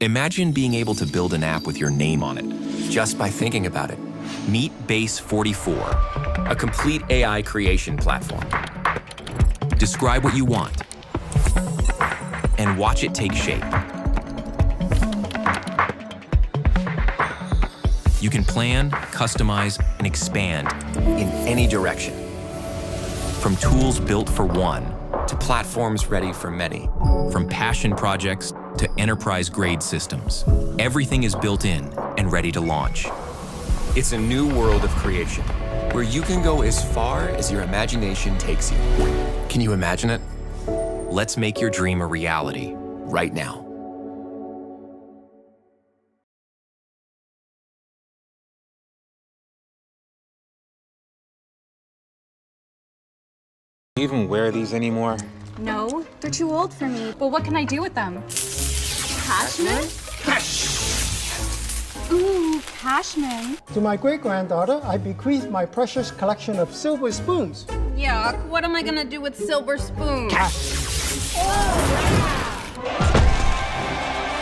Imagine being able to build an app with your name on it, just by thinking about it. Meet Base 44, a complete AI creation platform. Describe what you want, and watch it take shape. You can plan, customize, and expand in any direction. From tools built for one, to platforms ready for many. From passion projects to enterprise-grade systems. Everything is built in and ready to launch. It's a new world of creation, where you can go as far as your imagination takes you. Can you imagine it? Let's make your dream a reality, right now. Do you even wear these anymore? No, they're too old for me. But what can I do with them? Cashman? Ooh, cashman. To my great-granddaughter, I bequeath my precious collection of silver spoons. Yuck, what am I gonna do with silver spoons?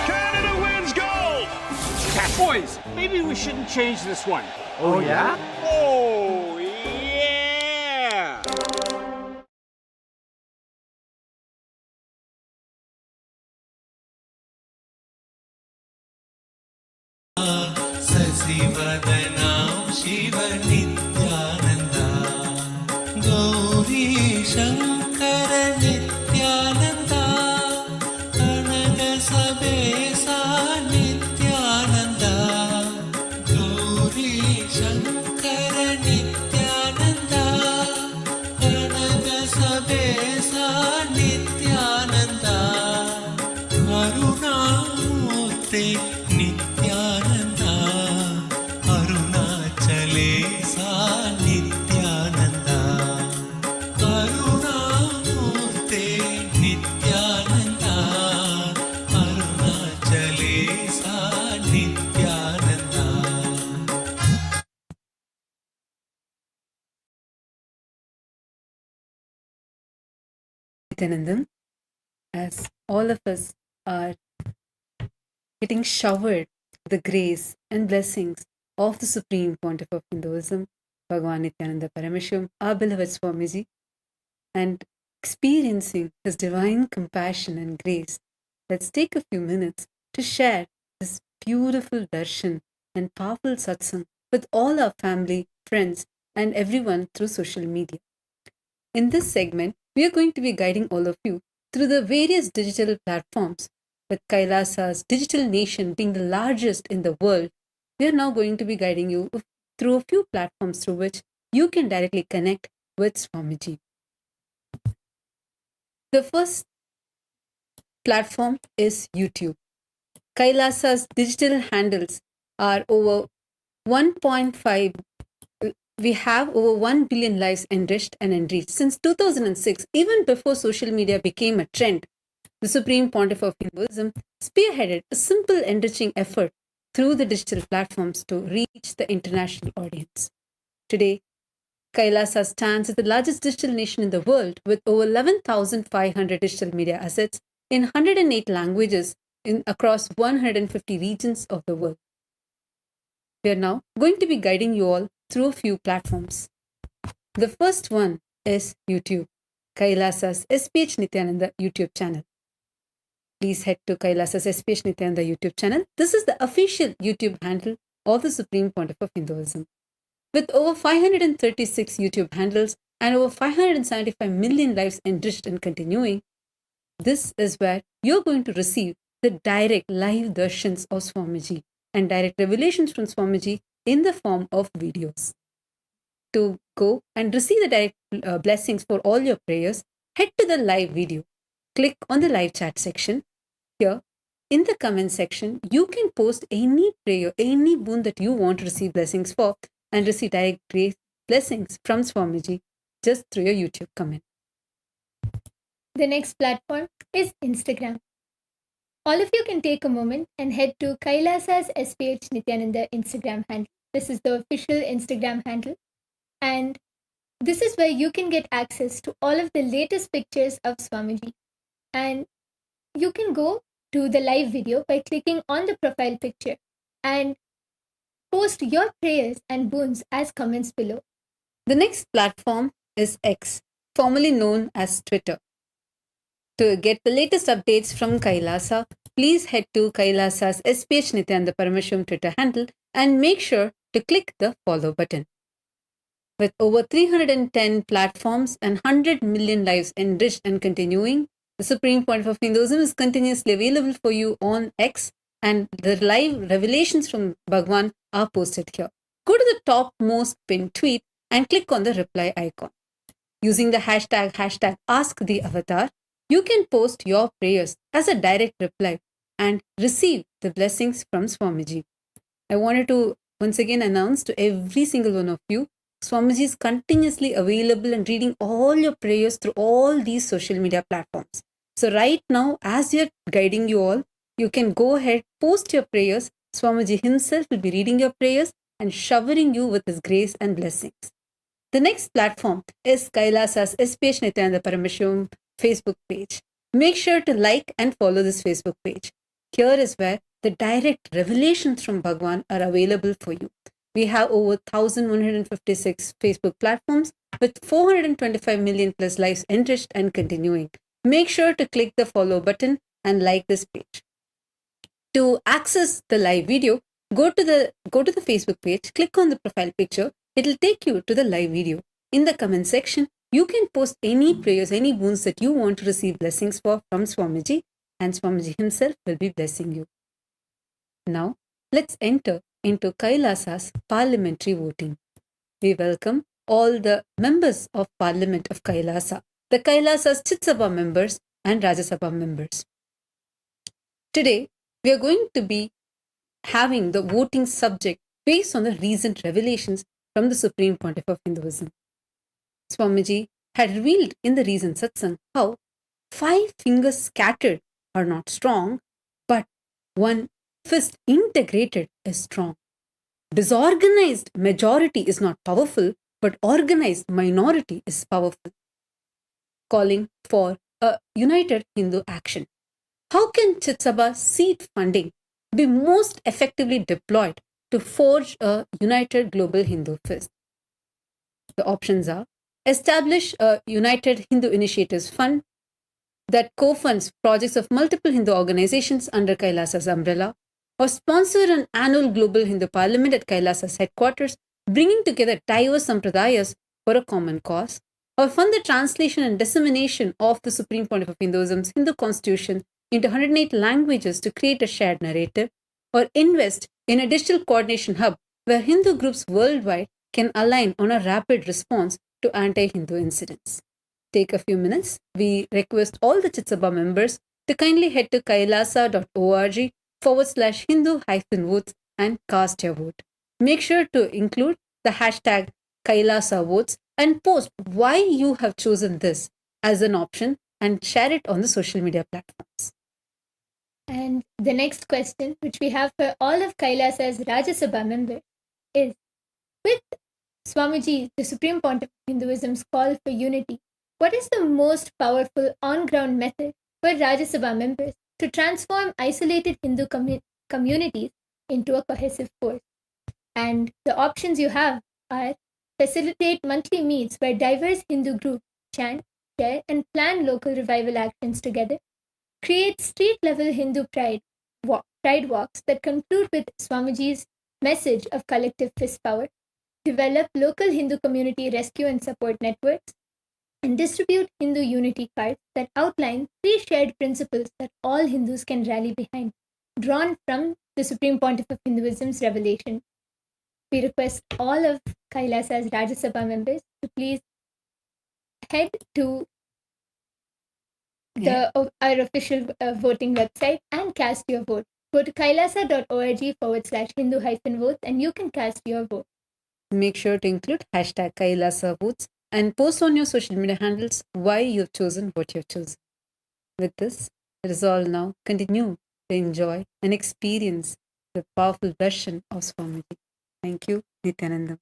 Canada wins gold! Boys, maybe we shouldn't change this one. Oh, yeah? Oh, yeah! Sasivadanam Shiva Nityananda Gauri Shankara Nityananda Kanaga Sabesa Nityananda Gauri Shankara Nityananda Kanaga Sabesa Nityananda Karunamurti Nityananda Arunachalesa Nityananda Karunamurti Nityananda Arunachalesa Nityananda. Nityanandam, as all of us are getting showered with the grace and blessings of the Supreme Pontiff of Hinduism, Bhagavan Nityananda Parameshwaram, our beloved Swamiji, and experiencing his divine compassion and grace, let's take a few minutes to share this beautiful darshan and powerful satsang with all our family, friends, and everyone through social media. In this segment, we are going to be guiding all of you through the various digital platforms. With Kailasa's digital nation being the largest in the world, we are now going to be guiding you through a few platforms through which you can directly connect with Swamiji. The first platform is YouTube. Kailasa's digital handles are over 1.5. We have over 1 billion lives enriched and enriched. Since 2006, even before social media became a trend, the Supreme Pontiff of Hinduism spearheaded a simple enriching effort through the digital platforms to reach the international audience. Today, Kailasa stands as the largest digital nation in the world with over 11,500 digital media assets in 108 languages across 150 regions of the world. We are now going to be guiding you all through a few platforms. The first one is YouTube, Kailasa's SPH Nityananda YouTube channel. Please head to Kailasa's SPH Nityananda YouTube channel. This is the official YouTube handle of the Supreme Pontiff of Hinduism. With over 536 YouTube handles and over 575 million lives enriched and continuing, this is where you're going to receive the direct live darshans of Swamiji and direct revelations from Swamiji in the form of videos. To go and receive the direct blessings for all your prayers, head to the live video. Click on the live chat section. Here, in the comment section, you can post any prayer, any boon that you want to receive blessings for and receive direct blessings from Swamiji just through your YouTube comment. The next platform is Instagram. All of you can take a moment and head to Kailasa's SPH Nityananda Instagram handle. This is the official Instagram handle. And this is where you can get access to all of the latest pictures of Swamiji. And you can go to the live video by clicking on the profile picture and post your prayers and boons as comments below. The next platform is X, formerly known as Twitter. To get the latest updates from Kailasa, please head to Kailasa's SPH Nityananda Parameshwaram Twitter handle and make sure to click the follow button. With over 310 platforms and 100 million lives enriched and continuing, the Supreme Point of Hinduism is continuously available for you on X, and the live revelations from Bhagwan are posted here. Go to the topmost pinned tweet and click on the reply icon. Using the hashtag #AskTheAvatar, you can post your prayers as a direct reply and receive the blessings from Swamiji. I wanted to once again announce to every single one of you, Swamiji is continuously available and reading all your prayers through all these social media platforms. So right now, as we are guiding you all, you can go ahead, post your prayers. Swamiji himself will be reading your prayers and showering you with his grace and blessings. The next platform is Kailasa's SPH Nityananda Parameshwaram Facebook page. Make sure to like and follow this Facebook page. Here is where the direct revelations from Bhagwan are available for you. We have over 1,156 Facebook platforms with 425 million plus lives enriched and continuing. Make sure to click the follow button and like this page. To access the live video, go to the Facebook page, click on the profile picture. It will take you to the live video. In the comment section, you can post any prayers, any boons that you want to receive blessings for from Swamiji, and Swamiji himself will be blessing you. Now, let's enter into Kailasa's parliamentary voting. We welcome all the members of Parliament of Kailasa, the Kailasa's Chit Sabha members and Rajya Sabha members. Today, we are going to be having the voting subject based on the recent revelations from the Supreme Pontiff of Hinduism. Swamiji had revealed in the recent satsang how 5 fingers scattered are not strong, but one fist integrated is strong. Disorganized majority is not powerful, but organized minority is powerful. Calling for a united Hindu action. How can Chit Sabha seed funding be most effectively deployed to forge a united global Hindu fist? The options are: establish a United Hindu Initiatives Fund that co-funds projects of multiple Hindu organizations under Kailasa's umbrella, or sponsor an annual global Hindu parliament at Kailasa's headquarters, bringing together diverse sampradayas for a common cause, or fund the translation and dissemination of the Supreme Pontiff of Hinduism's Hindu constitution into 108 languages to create a shared narrative, or invest in a digital coordination hub where Hindu groups worldwide can align on a rapid response to anti-Hindu incidents. Take a few minutes. We request all the Chit Sabha members to kindly head to kailasa.org/Hindu-votes and cast your vote. Make sure to include the hashtag Kailasa votes and post why you have chosen this as an option and share it on the social media platforms. And the next question, which we have for all of Kailasa's Rajya Sabha members, is: with Swamiji, the Supreme Pontiff of Hinduism's call for unity, what is the most powerful on-ground method for Rajya Sabha members to transform isolated Hindu communities into a cohesive force? And the options you have are: facilitate monthly meets where diverse Hindu groups chant, share, and plan local revival actions together; create street-level Hindu pride walks that conclude with Swamiji's message of collective fist power; develop local Hindu community rescue and support networks; and distribute Hindu unity cards that outline 3 shared principles that all Hindus can rally behind, drawn from the Supreme Pontiff of Hinduism's revelation. We request all of Kailasa's Rajya Sabha members to please head to our official voting website and cast your vote. Go to kailasa.org/Hindu-votes and you can cast your vote. Make sure to include hashtag Kailasa votes and post on your social media handles why you've chosen what you've chosen. With this, let us all now continue to enjoy and experience the powerful darshan of Swamiji. Thank you, Nityananda.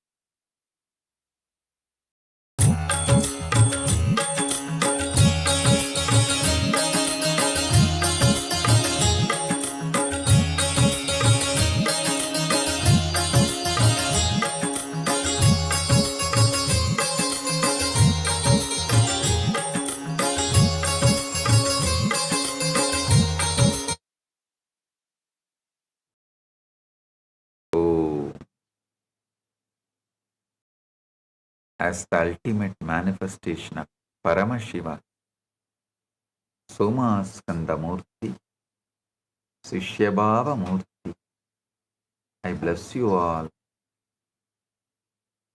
as the ultimate manifestation of Paramashiva, Somaskanda Murti, Sishyabhava Murti. I bless you all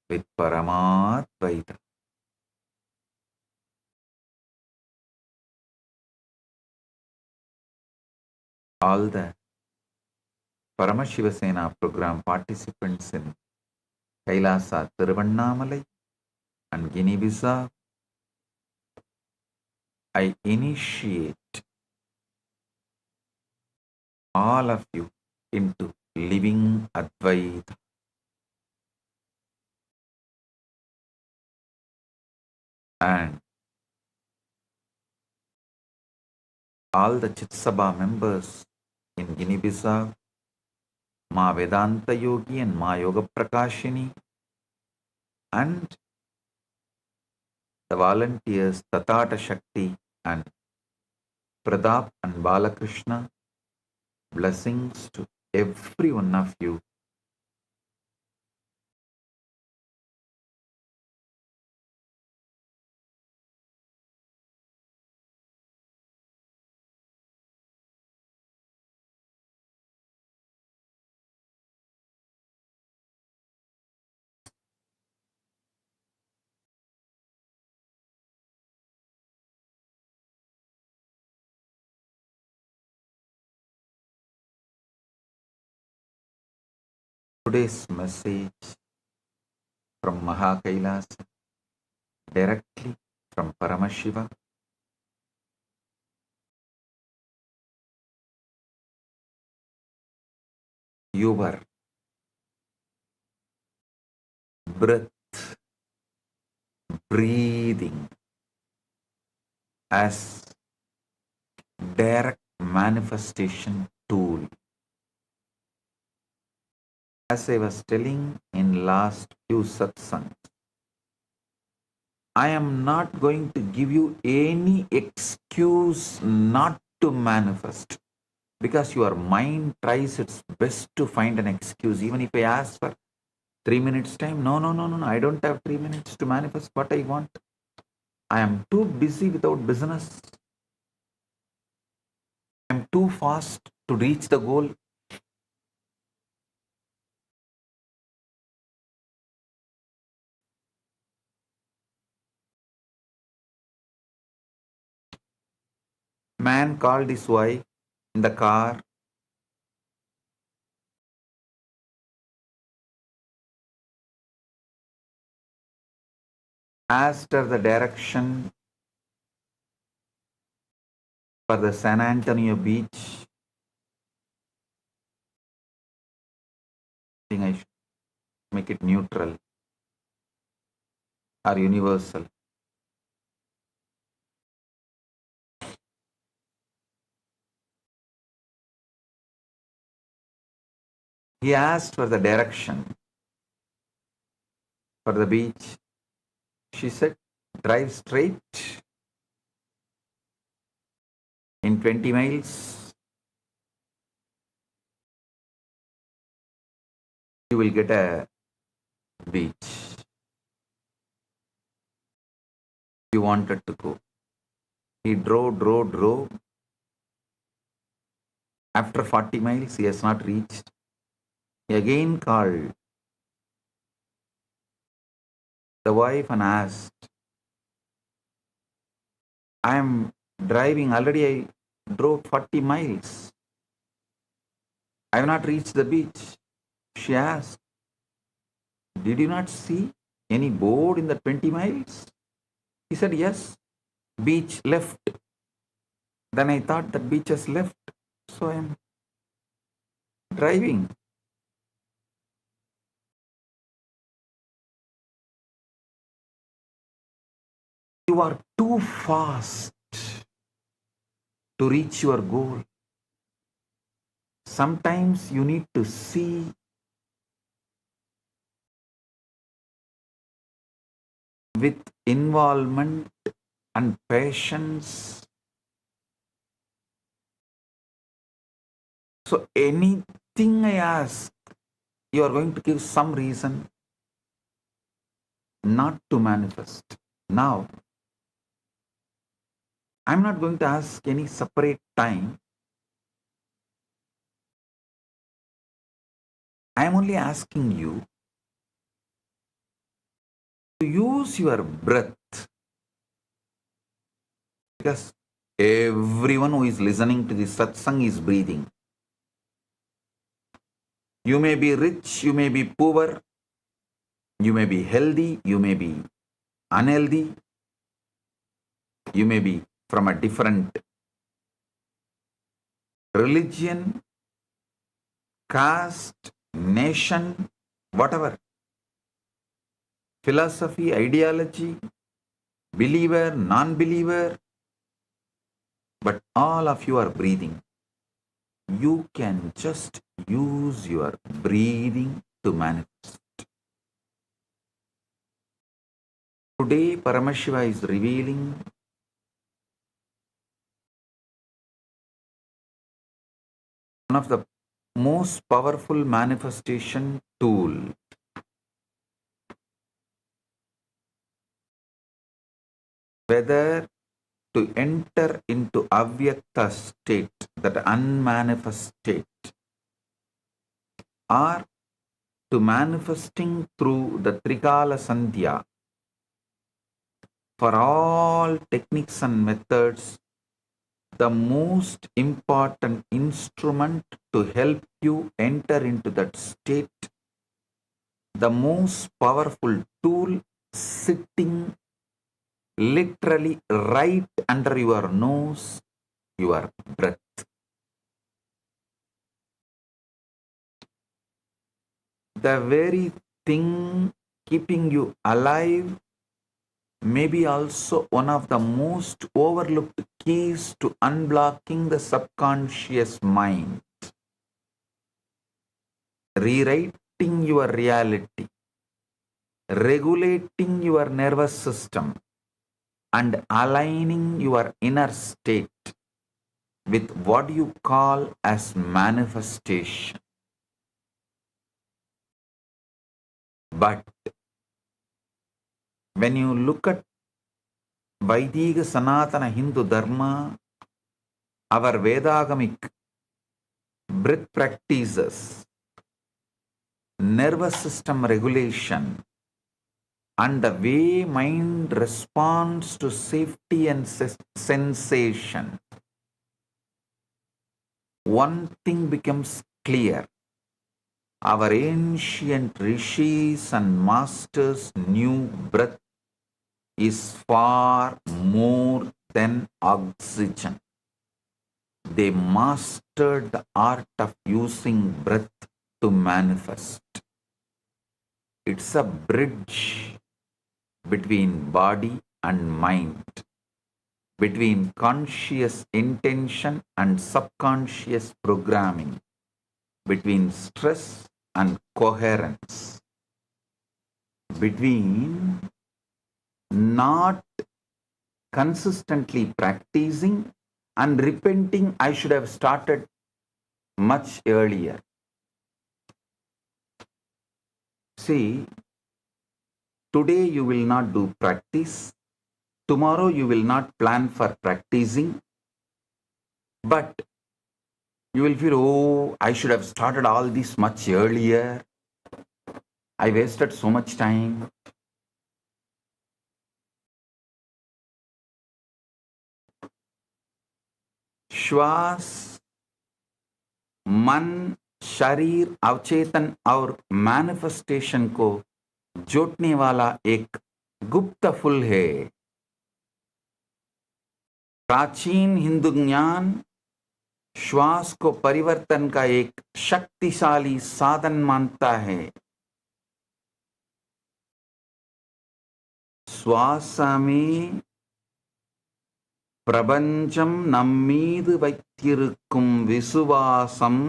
with Paramadvaita. All the Paramashiva Sena program participants in Kailasa, Tiruvannamalai and Guinea-Bissau, I initiate all of you into living Advaita. And all the Chitsabha members in Guinea-Bissau, Ma Vedanta Yogi and Ma Yoga Prakashini, and the volunteers Tatata Shakti and Pradap and Balakrishna, blessings to every one of you. Today's message from Mahakailas, directly from Paramashiva. Your breath, breathing as direct manifestation tool. As I was telling in last few satsangs, I am not going to give you any excuse not to manifest, because your mind tries its best to find an excuse. Even if I ask for 3 minutes time, no, I don't have 3 minutes to manifest what I want. I am too busy without business. I am too fast to reach the goal. Man called his wife in the car, asked her the direction for the San Antonio beach. I think I should make it neutral or universal. He asked for the direction for the beach. She said, drive straight. In 20 miles, you will get a beach. He wanted to go. He drove. After 40 miles, he has not reached. He again called the wife and asked, I am driving, already I drove 40 miles. I have not reached the beach. She asked, did you not see any board in the 20 miles? He said, yes, beach left. Then I thought the beach has left, so I am driving. You are too fast to reach your goal. Sometimes you need to see with involvement and patience. So anything I ask, you are going to give some reason. not to manifest. Now, I'm not going to ask any separate time. I am only asking you to use your breath, because everyone who is listening to this satsang is breathing. You may be rich, you may be poor, you may be healthy, you may be unhealthy, you may be from a different religion, caste, nation, whatever, philosophy, ideology, believer, non-believer, but all of you are breathing. You can just use your breathing to manifest. Today, Paramashiva is revealing one of the most powerful manifestation tool. Whether to enter into avyakta state, that unmanifest state, or to manifesting through the Trikala Sandhya. For all techniques and methods, the most important instrument to help you enter into that state, the most powerful tool sitting literally right under your nose, your breath. The very thing keeping you alive may be also one of the most overlooked keys to unblocking the subconscious mind, rewriting your reality, regulating your nervous system, and aligning your inner state with what you call as manifestation. But when you look at Vedic Sanatana Hindu Dharma, our Vedagamic breath practices, nervous system regulation, and the way mind responds to safety and sensation, one thing becomes clear. Our ancient rishis and masters knew breath is far more than oxygen. They mastered the art of using breath to manifest. It's a bridge between body and mind, between conscious intention and subconscious programming, between stress and coherence, between not consistently practicing and repenting, I should have started much earlier. See, today you will not do practice, tomorrow you will not plan for practicing, but you will feel, oh, I should have started all this much earlier. I wasted so much time. श्वास, मन, शरीर, अवचेतन और manifestation को जोड़ने वाला एक गुप्त फूल है। प्राचीन हिंदू ज्ञान श्वास को परिवर्तन का एक शक्तिशाली साधन मानता है। श्वास में பிரபஞ்சம் நம்மீது வைத்திருக்கும் விசுவாசம்,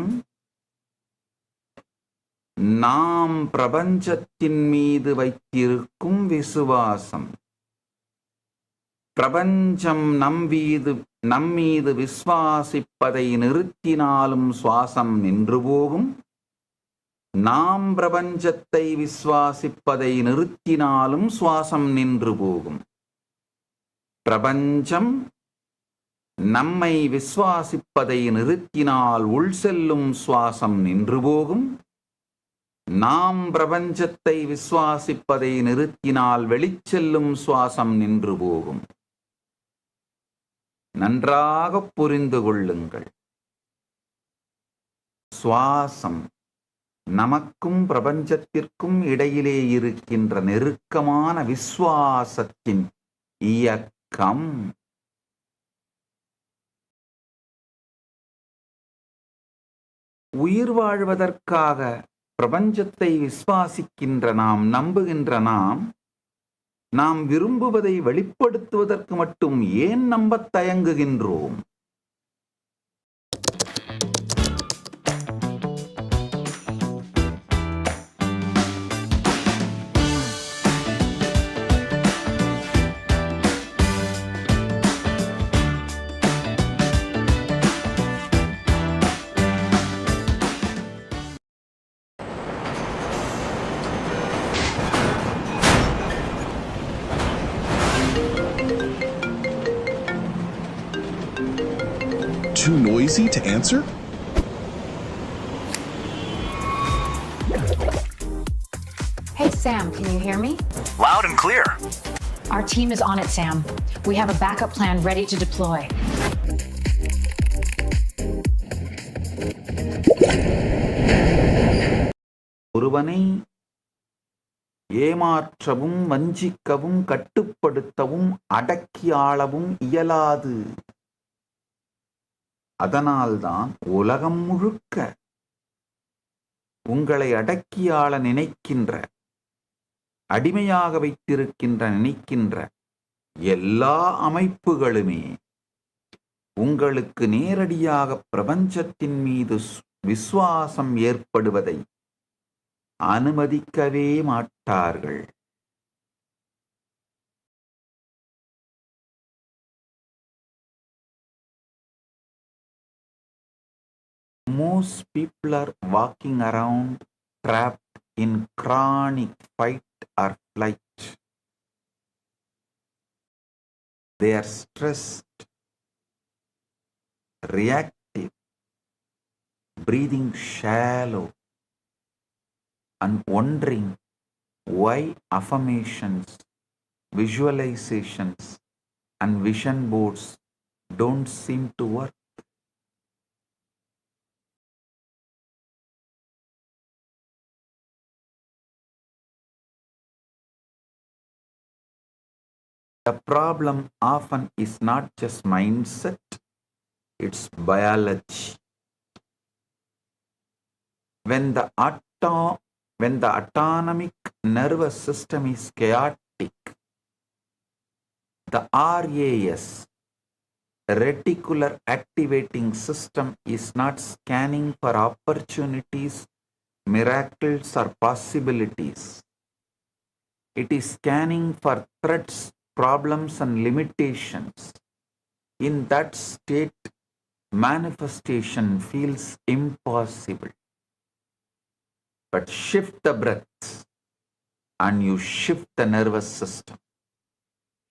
நாம் பிரபஞ்சத்தின் மீது வைத்திருக்கும் விசுவாசம். பிரபஞ்சம் நம்மீது விசுவாசிப்பதை நிறுத்தினாலும் சுவாசம் நின்று போகும். நாம் பிரபஞ்சத்தை விசுவாசிப்பதை நிறுத்தினாலும் சுவாசம் நின்று போகும். பிரபஞ்சம் நம்மை விசுவாசிப்பதை நிறுத்தினால் உள் செல்லும் சுவாசம் நின்று போகும். நாம் பிரபஞ்சத்தை விசுவாசிப்பதை நிறுத்தினால் வெளிச்செல்லும் சுவாசம் நின்று போகும். நன்றாக புரிந்து கொள்ளுங்கள். சுவாசம் நமக்கும் பிரபஞ்சத்திற்கும் இடையிலே இருக்கின்ற நெருக்கமான விசுவாசத்தின் இயக்கம். உயிர் வாழ்வதற்காக பிரபஞ்சத்தை விசுவாசிக்கின்ற நாம், நம்புகின்ற நாம் விரும்புவதை வெளிப்படுத்துவதற்கு மட்டும் ஏன் நம்பத் தயங்குகின்றோம்? Too noisy to answer? Hey, Sam, can you hear me? Loud and clear. Our team is on it, Sam. We have a backup plan ready to deploy. ஒருவனை ஏமாற்றவும், வஞ்சிக்கவும், கட்டுப்படுத்தவும், அடக்கி ஆளவும் இயலாது. அதனால்தான் உலகம் முழுக்க உங்களை அடக்கியாள நினைக்கின்ற, அடிமையாக வைத்திருக்கின்ற நினைக்கின்ற எல்லா அமைப்புகளுமே உங்களுக்கு நேரடியாக பிரபஞ்சத்தின் மீது விசுவாசம் ஏற்படுவதை அனுமதிக்கவே மாட்டார்கள். Most people are walking around trapped in chronic fight or flight. They are stressed, reactive, breathing shallow, and wondering why affirmations, visualizations, and vision boards don't seem to work. The problem often is not just mindset, it's biology. When the autonomic nervous system is chaotic, the RAS, reticular activating system, is not scanning for opportunities, miracles, or possibilities. It is scanning for threats, problems, and limitations. In that state, manifestation feels impossible. But shift the breath and you shift the nervous system.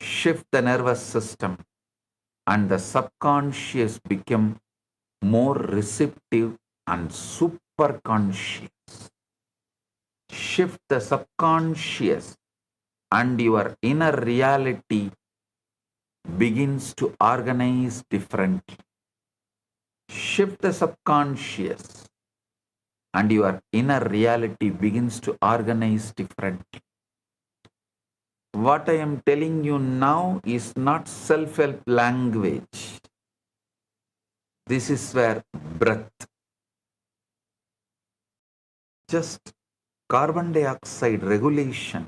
Shift the nervous system and the subconscious become more receptive and super conscious. Shift the subconscious and your inner reality begins to organize differently. Shift the subconscious and your inner reality begins to organize differently. What I am telling you now is not self-help language. This is where breath, just carbon dioxide regulation,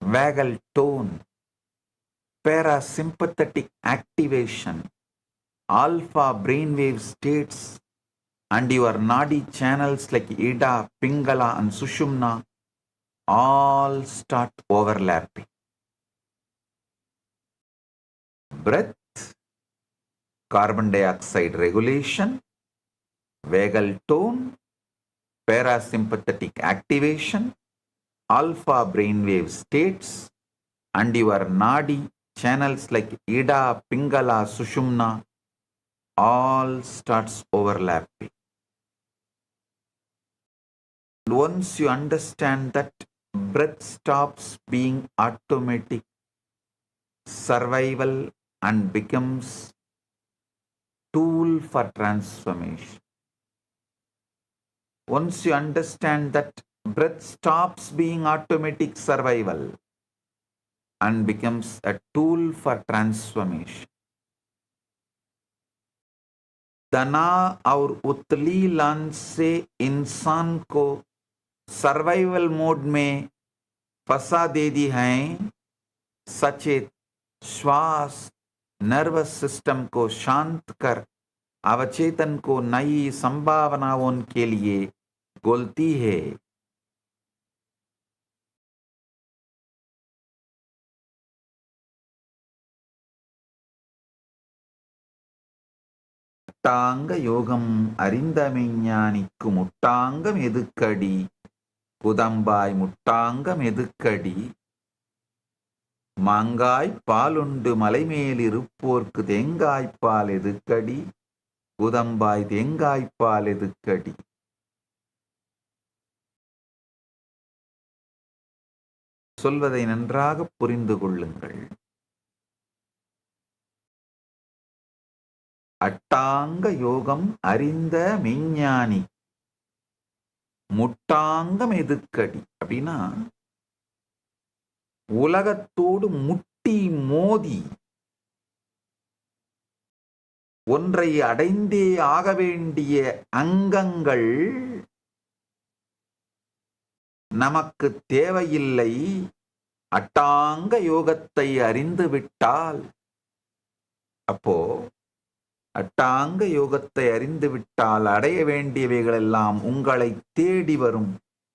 vagal tone, parasympathetic activation, alpha brainwave states, and your nadi channels like Ida, Pingala, and Sushumna all start overlapping. Breath, carbon dioxide regulation, vagal tone, parasympathetic activation, alpha brainwave states, and your nadi channels like Ida, Pingala, Sushumna all starts overlapping. Once you understand that, breath stops being automatic survival and becomes tool for transformation. Once you understand that, breath stops being automatic survival and becomes a tool for transformation. दना और उतली लन से इंसान को survival mode में फंसा देती हैं, सचेत श्वास नर्वस सिस्टम को शांत कर अवचेतन को नई संभावनाओं के लिए खोलती है. முட்டாங்க யோகம் அறிந்த மெஞ்ஞானிக்கு முட்டாங்கம் எதுக்கடி, குதம்பாய் முட்டாங்கம் எதுக்கடி, மாங்காய் பாலுண்டு மலைமேல் இருப்போர்க்கு தேங்காய்ப்பால் எதுக்கடி, குதம்பாய் தேங்காய்ப்பால் எதுக்கடி. சொல்வதை நன்றாக புரிந்து கொள்ளுங்கள். அட்டாங்க யோகம் அறிந்த மெஞ்ஞானி முட்டாங்கம் எதுக்கடி அப்படின்னா, உலகத்தோடு முட்டி மோதி ஒன்றை அடைந்தே ஆக வேண்டிய அங்கங்கள் நமக்கு தேவையில்லை. அட்டாங்க யோகத்தை அறிந்து விட்டால், அப்போ அட்டாங்க யோகத்தை அறிந்துவிட்டால் அடைய வேண்டியவைகளெல்லாம் உங்களை தேடி வரும்.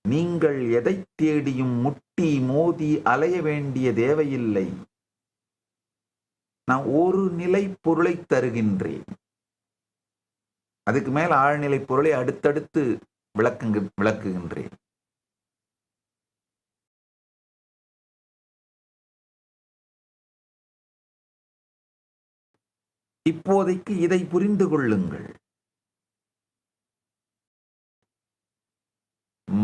நீங்கள் எதை தேடியும் முட்டி மோதி அலைய வேண்டிய தேவையில்லை. நான் ஒரு நிலை பொருளை தருகின்றேன், அதுக்கு மேல் ஆழ்நிலை பொருளை அடுத்தடுத்து விளக்குகின்றேன். இப்போதைக்கு இதை புரிந்து கொள்ளுங்கள்.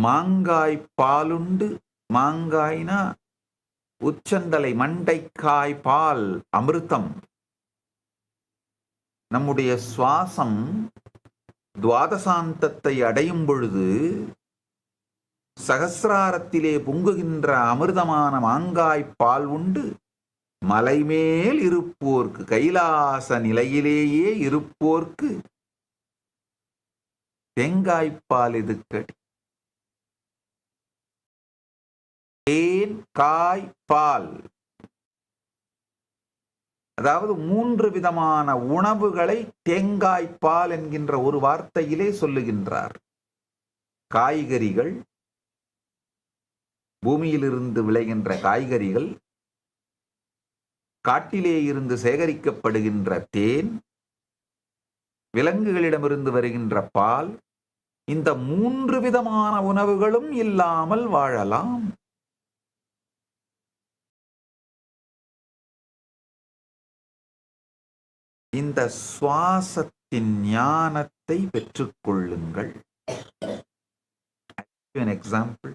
மாங்காய் பாலுண்டு, மாங்காய்னா உச்சந்தலை மண்டைக்காய் பால் அமிர்தம். நம்முடைய சுவாசம் துவாதசாந்தத்தை அடையும் பொழுது சகசிராரத்திலே பொங்குகின்ற அமிர்தமான மாங்காய் பால் உண்டு மலைமேல் இருப்போர்க்கு, கைலாச நிலையிலேயே இருப்போர்க்கு தேங்காய்ப்பால் எதுக்கடி. தேன் காய் பால், அதாவது 3 விதமான உணவுகளை தேங்காய்ப்பால் என்கின்ற ஒரு வார்த்தையிலே சொல்லுகின்றார். காய்கறிகள், பூமியிலிருந்து விளைகின்ற காய்கறிகள், காட்டிலே இருந்து சேகரிக்கப்படுகின்ற தேன், விலங்குகளிடமிருந்து வருகின்ற பால், இந்த 3 விதமான உணவுகளும் இல்லாமல் வாழலாம். இந்த சுவாசத்தின் ஞானத்தை பெற்றுக்கொள்ளுங்கள். An example.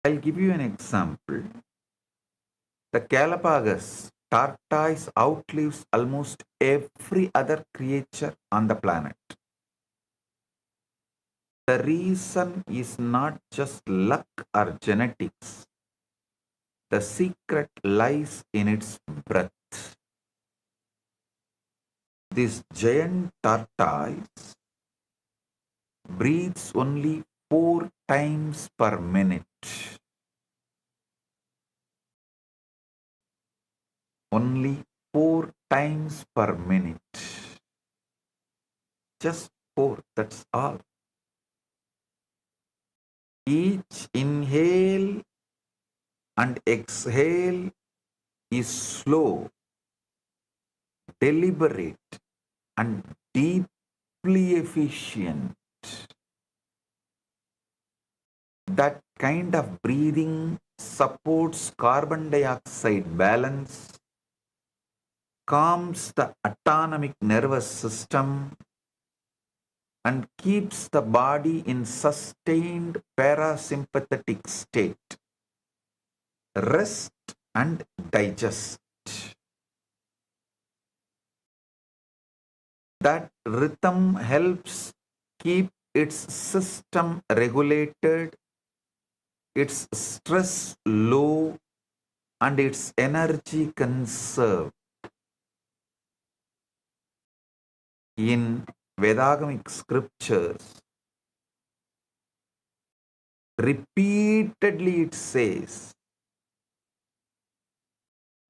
I'll give you an example. The Galapagos tortoise outlives almost every other creature on the planet. The reason is not just luck or genetics. The secret lies in its breath. This giant tortoise breathes only 4 times per minute. Only 4 times per minute. Just 4, that's all. Each inhale and exhale is slow, deliberate, and deeply efficient. That kind of breathing supports carbon dioxide balance, calms the autonomic nervous system, and keeps the body in sustained parasympathetic state. Rest and digest. That rhythm helps keep its system regulated, its stress low, and its energy conserved. In Vedagamic scriptures, repeatedly it says,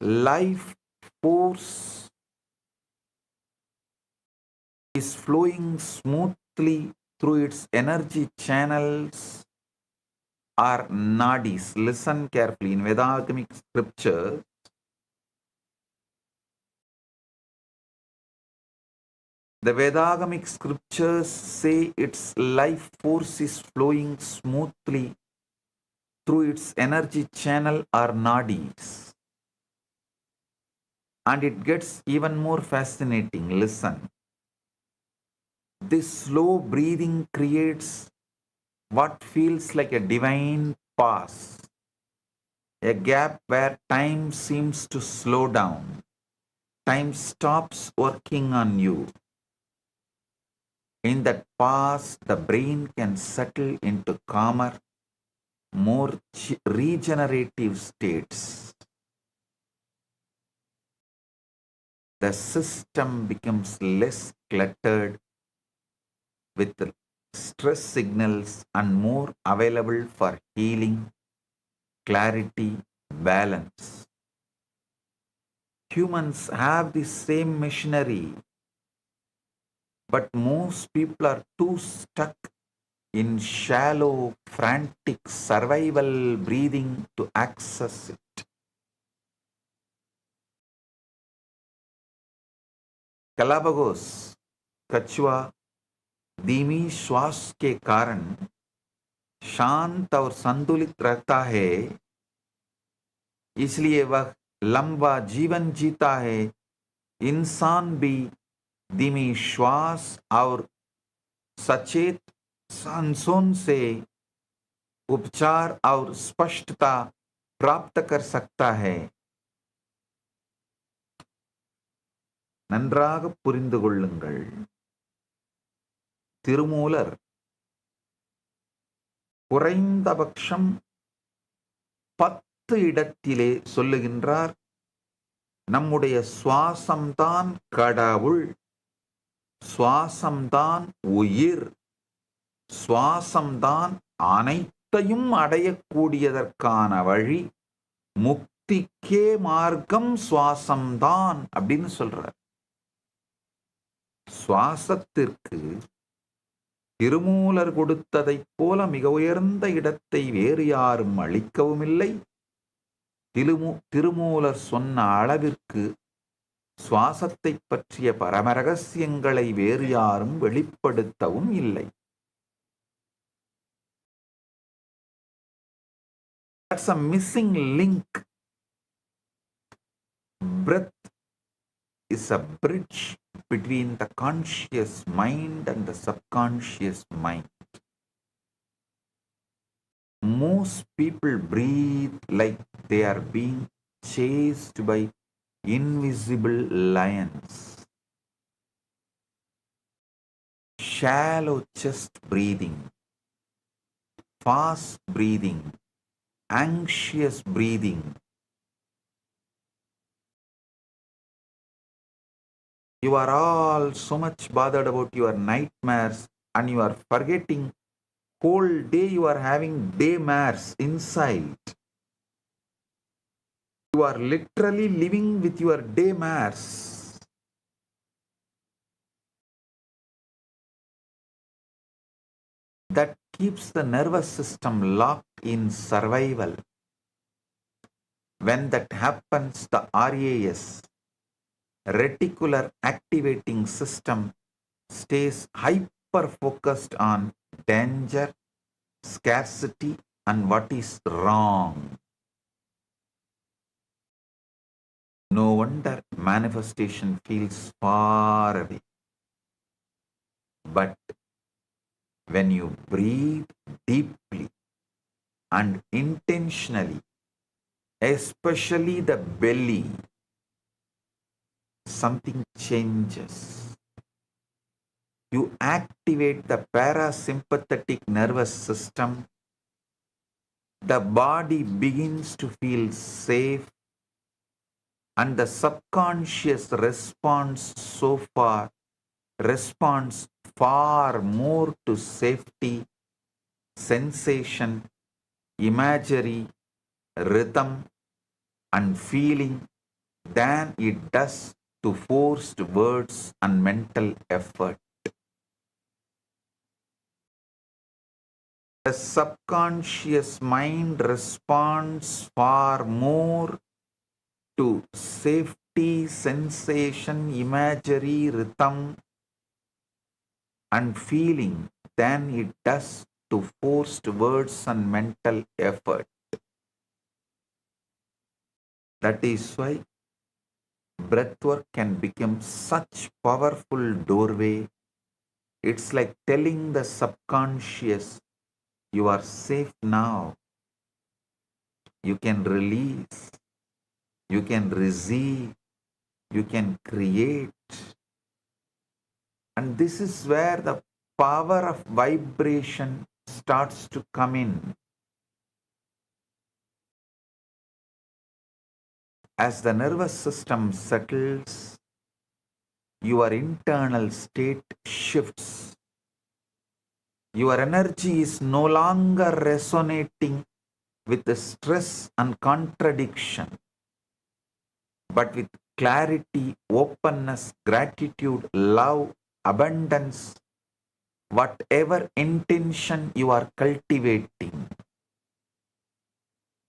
life force is flowing smoothly through its energy channels or nadis. Listen carefully. In Vedagamic scriptures, the Vedagamic scriptures say its life force is flowing smoothly through its energy channel or nadis. And it gets even more fascinating. Listen. This slow breathing creates what feels like a divine pause, a gap where time seems to slow down. Time stops working on you. In that pause, the brain can settle into calmer, more regenerative states. The system becomes less cluttered with stress signals and more available for healing, clarity, balance. Humans have the same machinery, but most people are too stuck in shallow, frantic survival breathing to access it. Galapagos कछुआ धीमी श्वास के कारण शांत और संतुलित रहता है, इसलिए वह लंबा जीवन जीता है. इंसान भी धीमी श्वास और सचेत सांसों से उपचार और स्पष्टता प्राप्त कर सकता है. நன்றாக புரிந்து கொள்ளுங்கள். திருமூலர் குறைந்தபட்சம் 10 இடத்திலே சொல்லுகின்றார், நம்முடைய சுவாசம்தான் கடவுள், சுவாசம்தான் உயிர், சுவாசம்தான் அனைத்தையும் அடையக்கூடியதற்கான வழி, முக்திக்கே மார்க்கம் சுவாசம்தான் அப்படின்னு சொல்றார். சுவாசத்திற்கு திருமூலர் கொடுத்ததைப் போல மிக உயர்ந்த இடத்தை வேறு யாரும் அளிக்கவும் இல்லை. திருமூலர் சொன்ன அளவிற்கு சுவாசத்தை பற்றிய பரம ரகசியங்களை வேறு யாரும் வெளிப்படுத்தவும் இல்லை. That's a missing link. Breath is a bridge between the conscious mind and the subconscious mind. Most people breathe like they are being chased by invisible lions. Shallow chest breathing, fast breathing, anxious breathing. You are all so much bothered about your nightmares and you are forgetting whole day you are having daymares inside. You are literally living with your daymares. That keeps the nervous system locked in survival. When that happens, the RAS, reticular activating system, stays hyper focused on danger, scarcity, and what is wrong. No wonder manifestation feels far away. But when you breathe deeply and intentionally, especially the belly, something changes. You activate the parasympathetic nervous system. The body begins to feel safe, and the subconscious responds far more to safety, sensation, imagery, rhythm, and feeling than it does to forced words and mental effort. The subconscious mind responds far more to safety, sensation, imagery, rhythm, and feeling than it does to forced words and mental effort. That is why breathwork can become such powerful doorway. It's like telling the subconscious, you are safe now. You can release. You can receive. You can create. And this is where the power of vibration starts to come in. As the nervous system settles, your internal state shifts. Your energy is no longer resonating with the stress and contradiction, but with clarity, openness, gratitude, love, abundance, whatever intention you are cultivating.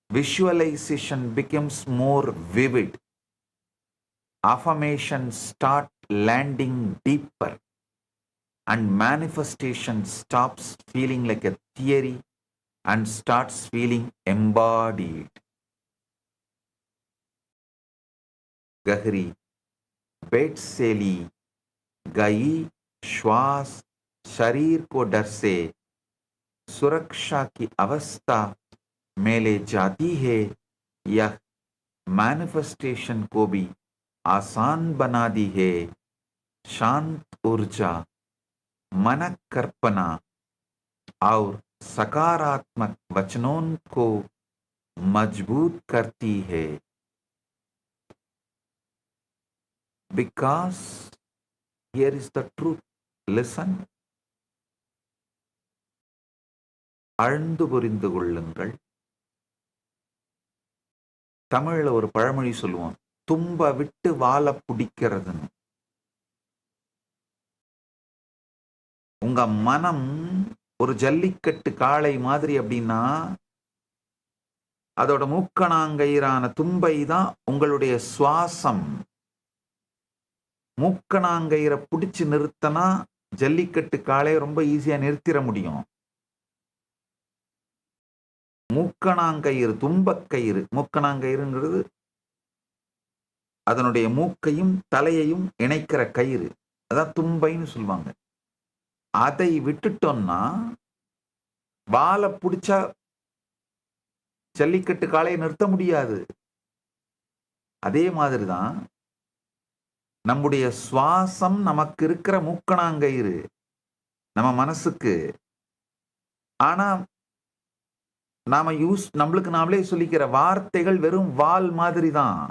Visualization becomes more vivid. Affirmations start landing deeper, and manifestation stops feeling like a theory and starts feeling embodied. गहरी पेट से ली गई श्वास शरीर को डर से सुरक्षा की अवस्था में ले जाती है। यह मैनिफेस्टेशन को भी आसान बना दी है। शांत ऊर्जा, मनक कल्पना और सकारात्मक वचनों को मजबूत करती है। Because here is the truth. Listen. ஆழ்ந்து புரிந்து கொள்ளுங்கள். தமிழ்ல ஒரு பழமொழி சொல்லுவோம், தும்ப விட்டு வாழ பிடிக்கிறதுன்னு. உங்க மனம் ஒரு ஜல்லிக்கட்டு காளை மாதிரி அப்படின்னா, அதோட மூக்கணாங்கயிறான தும்பை தான் உங்களுடைய சுவாசம். மூக்கணாங்கயிறை பிடிச்சு நிறுத்தினா ஜல்லிக்கட்டு காளையை ரொம்ப ஈஸியா நிறுத்திட முடியும். மூக்கணாங்கயிறு, தும்பக்கயிறு, மூக்கணாங்கயிறுங்கிறது அதனுடைய மூக்கையும் தலையையும் இணைக்கிற கயிறு, அதான் தும்பைன்னு சொல்லுவாங்க. அதை விட்டுட்டோம்னா வாழை பிடிச்சா ஜல்லிக்கட்டு காளையை நிறுத்த முடியாது. அதே மாதிரிதான் நம்முடைய சுவாசம் நமக்கு இருக்கிற மூக்கணாங்கயிறு நம்ம மனசுக்கு. ஆனா நாம நம்மளுக்கு நாமளே சொல்லிக்கிற வார்த்தைகள் வெறும் வால் மாதிரி தான்.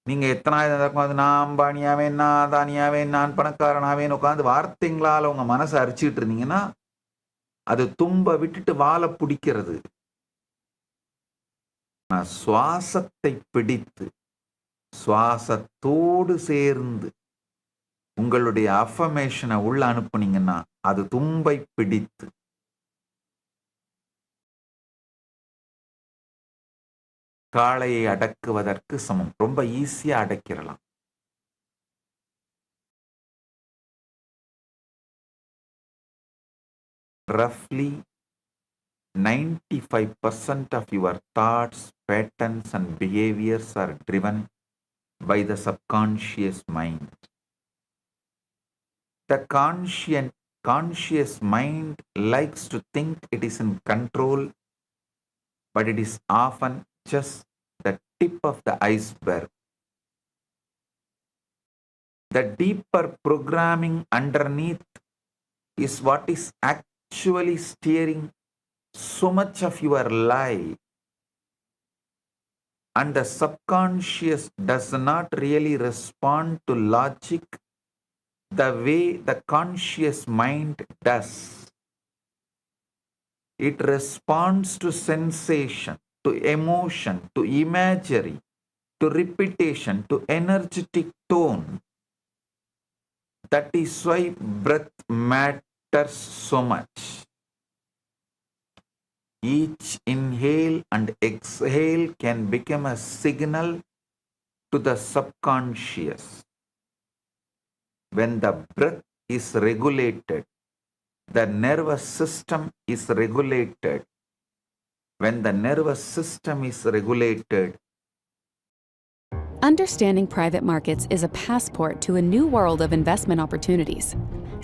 நீங்க எத்தனாயிரம் நான் அம்பானியாவேன், நான் அதானியாவேன், நான் பணக்காரனாவேன் உட்காந்து வார்த்தைங்களால உங்க மனசை அரிச்சிட்டு இருந்தீங்கன்னா அது தும்ப விட்டுட்டு வாழ பிடிக்கிறது. சுவாசத்தை பிடித்து சுவாசத்தோடு சேர்ந்து உங்களுடைய அஃபர்மேஷனை உள்ள அனுப்புனீங்கன்னா அது தும்பை பிடித்து காளையை அடக்குவதற்கு சமம். ரொம்ப ஈஸியா அடக்கிடலாம். Roughly 95% of your thoughts, patterns and behaviors are driven by the subconscious mind. The conscious mind likes to think it is in control, but it is often just the tip of the iceberg. The deeper programming underneath is what is actually steering so much of your life. And the subconscious does not really respond to logic the way the conscious mind does. It responds to sensation, to emotion, to imagery, to repetition, to energetic tone. That is why breath matters so much. Each inhale and exhale can become a signal to the subconscious. When the breath is regulated, the nervous system is regulated. When the nervous system is regulated, understanding private markets is a passport to a new world of investment opportunities.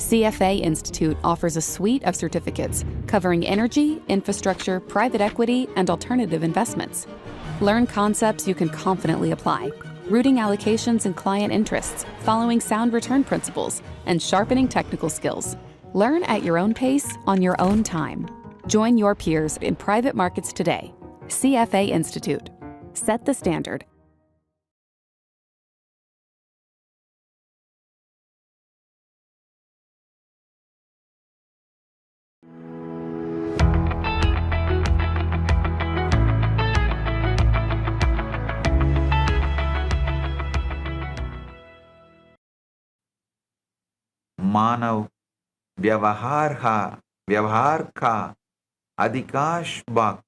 CFA Institute offers a suite of certificates covering energy, infrastructure, private equity, and alternative investments. Learn concepts you can confidently apply, rooting allocations and client interests, following sound return principles, and sharpening technical skills. Learn at your own pace, on your own time. Join your peers in private markets today. CFA Institute. Set the standard. मानव व्यवहार का अधिकांश भाग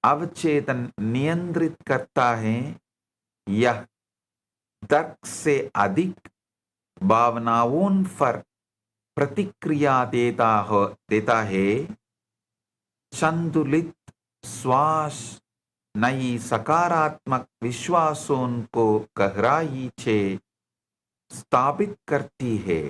अवचेतन नियंत्रित करता है. यह तर्क से अधिक भावनाओं पर प्रतिक्रिया देता है. संतुलित श्वास नई सकारात्मक विश्वासों को गहराई से स्थापित करती है.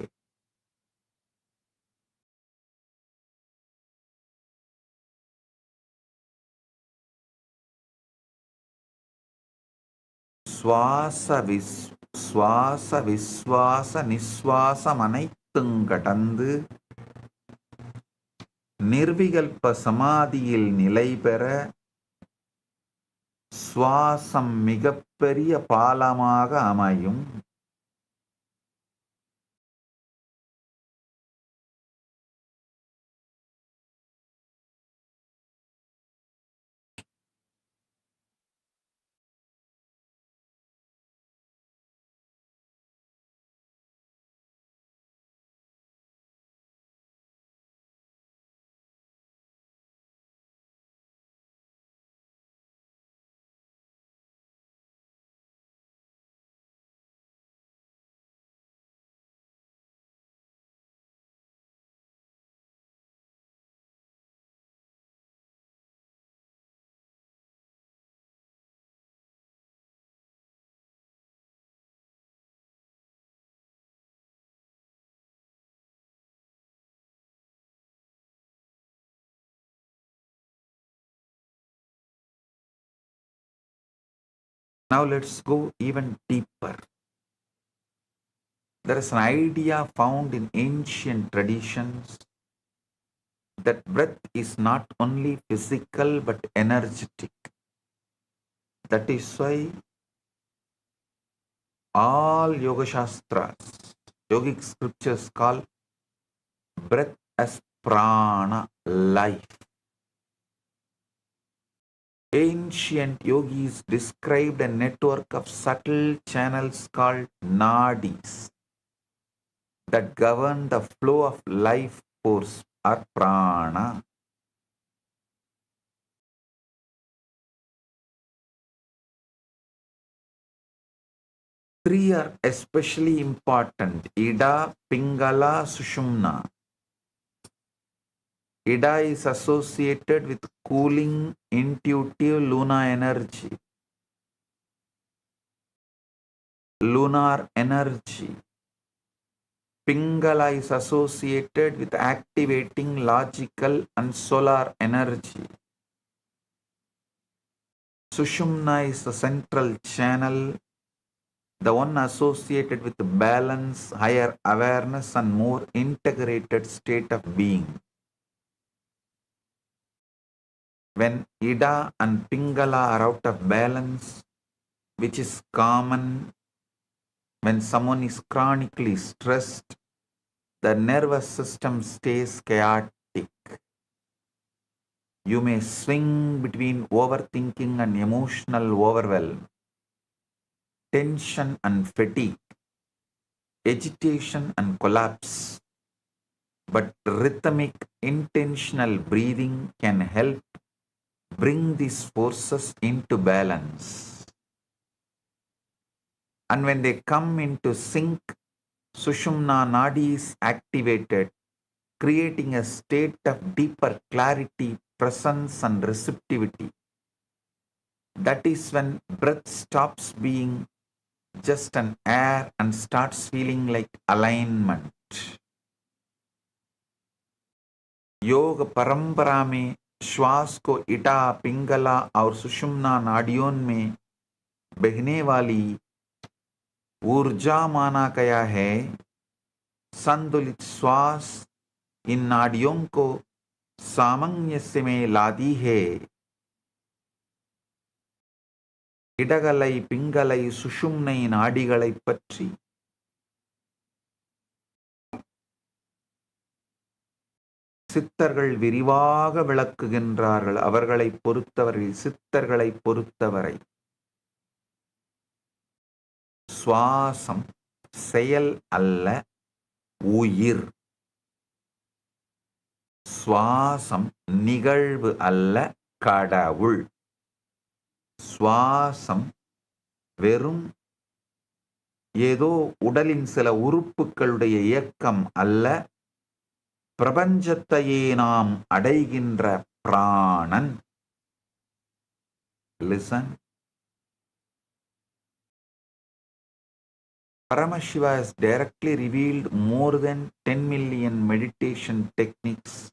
சுவாச விஸ்வாச நிஸ்வாசம் அனைத்தும் கடந்து நிர்விகல்ப சமாதியில் நிலை பெற சுவாசம் மிகப்பெரிய பாலமாக அமையும். Now let's go even deeper. There is an idea found in ancient traditions that breath is not only physical but energetic. That is why all Yoga Shastras, yogic scriptures call breath as prana, life. Ancient yogis described a network of subtle channels called nadis that govern the flow of life force or prana. Three are especially important: Ida, Pingala, Sushumna. Ida is associated with cooling, intuitive lunar energy. Lunar energy. Pingala is associated with activating logical and solar energy. Sushumna is the central channel, the one associated with balance, higher awareness, and more integrated state of being. When Ida and Pingala are out of balance, which is common when someone is chronically stressed, the nervous system stays chaotic. You may swing between overthinking and emotional overwhelm, tension and fatigue, agitation and collapse. But rhythmic, intentional breathing can help bring these forces into balance. And when they come into sync, Sushumna Nadi is activated, creating a state of deeper clarity, presence, and receptivity. That is when breath stops being just an air and starts feeling like alignment. योग परंपरा में श्वास को इटा, पिंगला और सुषुम्ना नाडियों में बहने वाली ऊर्जा माना गया है। संतुलित श्वास इन नाडियों को सामंजस्य में लाती है। இடகலை, பிங்கலை, சுஷும்னை நாடிகளைப் பற்றி சித்தர்கள் விரிவாக விளக்குகின்றார்கள். அவர்களைப் பொறுத்தவரை, சித்தர்களைப் பொறுத்தவரை சுவாசம் செயல் அல்ல, உயிர். சுவாசம் நிகழ்வு அல்ல, கடவுள். சுவாசம் வெறும் ஏதோ உடலின் சில உறுப்புகளுடைய இயக்கம் அல்ல, பிரபஞ்சத்தையே நாம் அடைகின்ற பிராணன். Listen. Paramashiva has directly revealed more than 10 million meditation techniques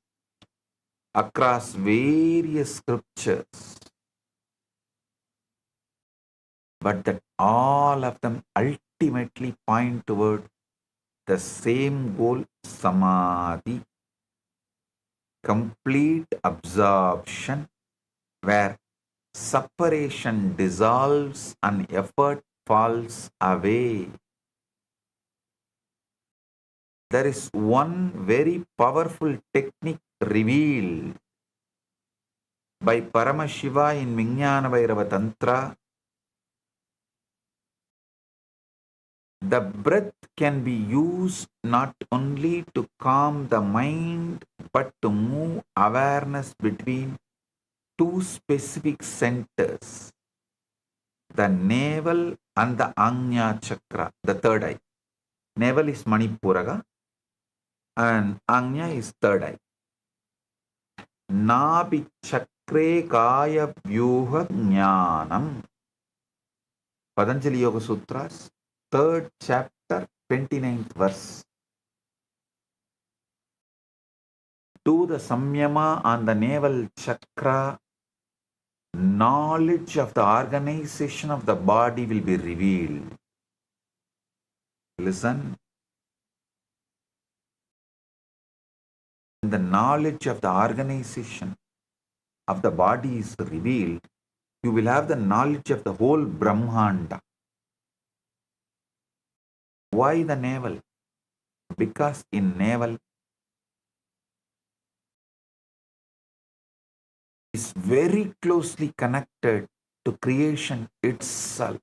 across various scriptures, but that all of them ultimately point toward the same goal, samadhi, complete absorption, where separation dissolves and effort falls away. There is one very powerful technique revealed by Paramashiva in Vijnana Bhairava Tantra. The breath can be used not only to calm the mind, but to move awareness between two specific centers, the navel and the Ajna chakra, the third eye. Navel is Manipuraga and Ajna is third eye. Nabi chakre kaya vyuha jnanam. Patanjali Yoga Sutras, 3rd chapter, 29th verse. Do the samyama on the navel chakra, knowledge of the organization of the body will be revealed. Listen. the knowledge of the organization of the body is revealed, you will have the knowledge of the whole Brahmanda. Why the navel? Because in navel is very closely connected to creation itself.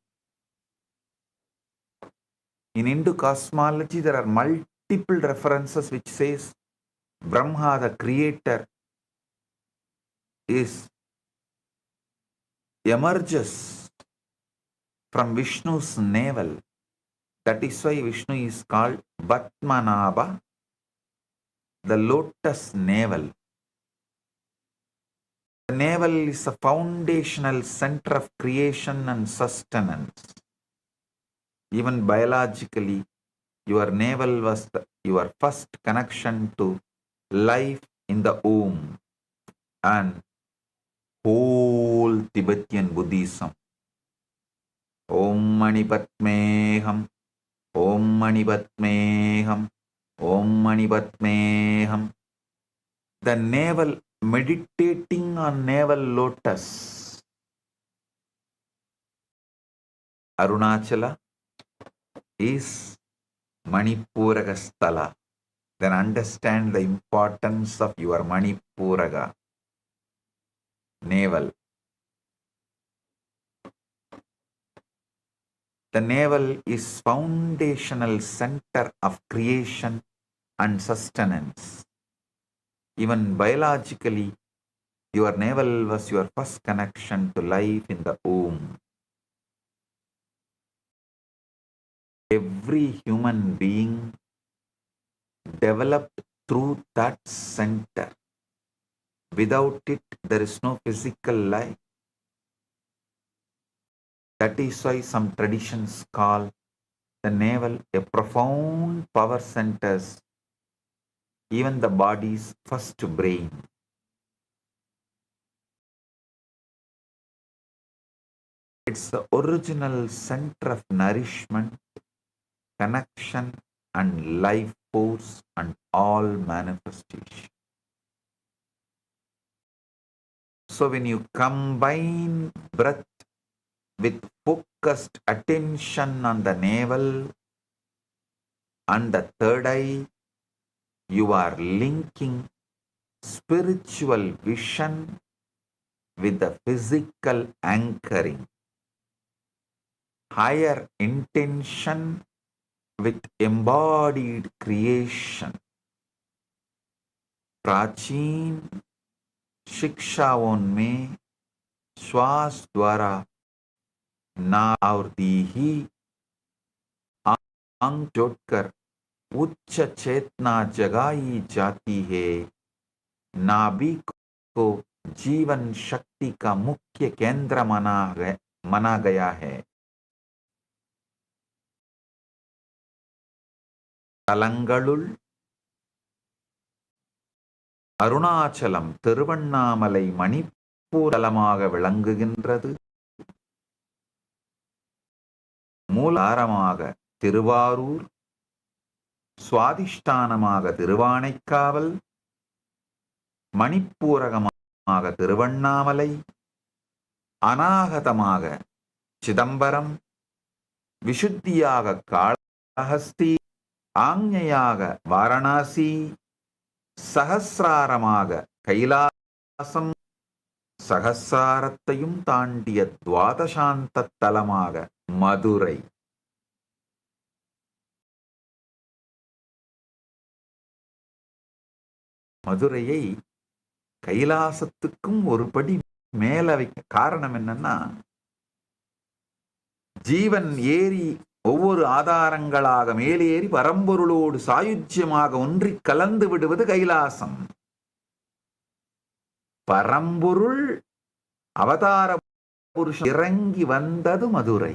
In Hindu cosmology, there are multiple references which says Brahma, the creator, emerges from Vishnu's navel. That is why Vishnu is called Batmanabha, the lotus navel. The navel is a foundational center of creation and sustenance. Even biologically, your navel was your first connection to life in the womb. And whole Tibetan Buddhism, Om Mani Padmeham, Om Mani Padmeham, Om Mani Padmeham. The navel, meditating on navel lotus. Arunachala is Manipuraga Sthala. Then understand the importance of your Manipuraga navel. The navel is foundational center of creation and sustenance. Even biologically, your navel was your first connection to life in the womb. Every human being developed through that center. Without it, there is no physical life. That is why some traditions call the navel a profound power center, even the body's first brain. It's the original center of nourishment, connection, and life force and all manifestation. So when you combine breath with focused attention on the navel and the third eye, you are linking spiritual vision with the physical anchoring, higher intention with embodied creation. प्राचीन शिक्षाओं में श्वास द्वारा नाभ और दीही अंग जोड़कर उच्च चेतना जगाई जाती है। नाभिक को जीवन शक्ति का मुख्य केंद्र माना गया है। தலங்களுள் அருணாச்சலம் திருவண்ணாமலை மணிப்பூரலமாக விளங்குகின்றது. மூலாதாரமாக திருவாரூர், சுவாதிஷ்டானமாக திருவானைக்காவல், மணிப்பூரகமாக திருவண்ணாமலை, அநாகதமாக சிதம்பரம், விசுத்தியாக காளஹஸ்தி, ஆஞ்ஞையாக வாரணாசி, சகசிராரமாக கைலாசம், சகசிராரத்தையும் தாண்டிய துவாதசாந்த தலமாக மதுரை. மதுரையை கைலாசத்துக்கும் ஒரு படி மேல வைக்க காரணம் என்னன்னா, ஜீவன் ஏறி ஒவ்வொரு ஆதாரங்களாக மேலேறி பரம்பொருளோடு சாயுஜ்யமாக ஒன்றி கலந்து விடுவது கைலாசம். பரம்பொருள் அவதார புருஷன் இறங்கி வந்தது மதுரை.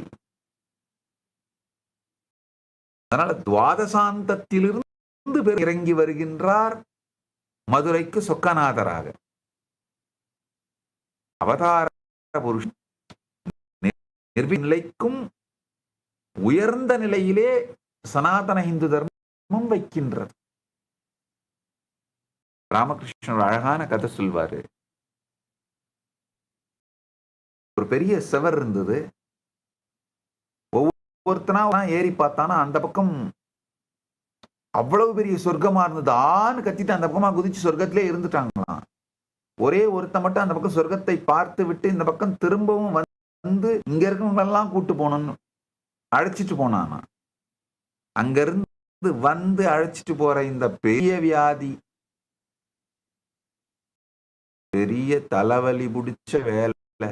அதனால துவாதசாந்தத்திலிருந்து இறங்கி வருகின்றார் மதுரைக்கு சொக்கநாதராக. அவதார புருஷன் நிலைக்கும் உயர்ந்த நிலையிலே சனாதன இந்து தர்மம் வைக்கின்றது. ராமகிருஷ்ணர் அழகான கதை சொல்வாரு. ஒரு பெரிய செவர் இருந்தது. ஒவ்வொருத்தனா ஏறி பார்த்தானா அந்த பக்கம் அவ்வளவு பெரிய சொர்க்கமா இருந்தது. ஆன்னு கத்திட்டு அந்த பக்கமா குதிச்சு சொர்க்கத்திலே இருந்துட்டாங்களாம். ஒரே ஒருத்த மட்டும் அந்த பக்கம் சொர்க்கத்தை பார்த்து விட்டு இந்த பக்கம் திரும்பவும் வந்து இங்க இருக்கவங்க எல்லாம் கூட்டு போனோம்னு அழைச்சிட்டு போனானா. அங்க இருந்து வந்து அழைச்சிட்டு போற இந்த பெரிய வியாதி, பெரிய தலைவலி பிடிச்ச வேலை,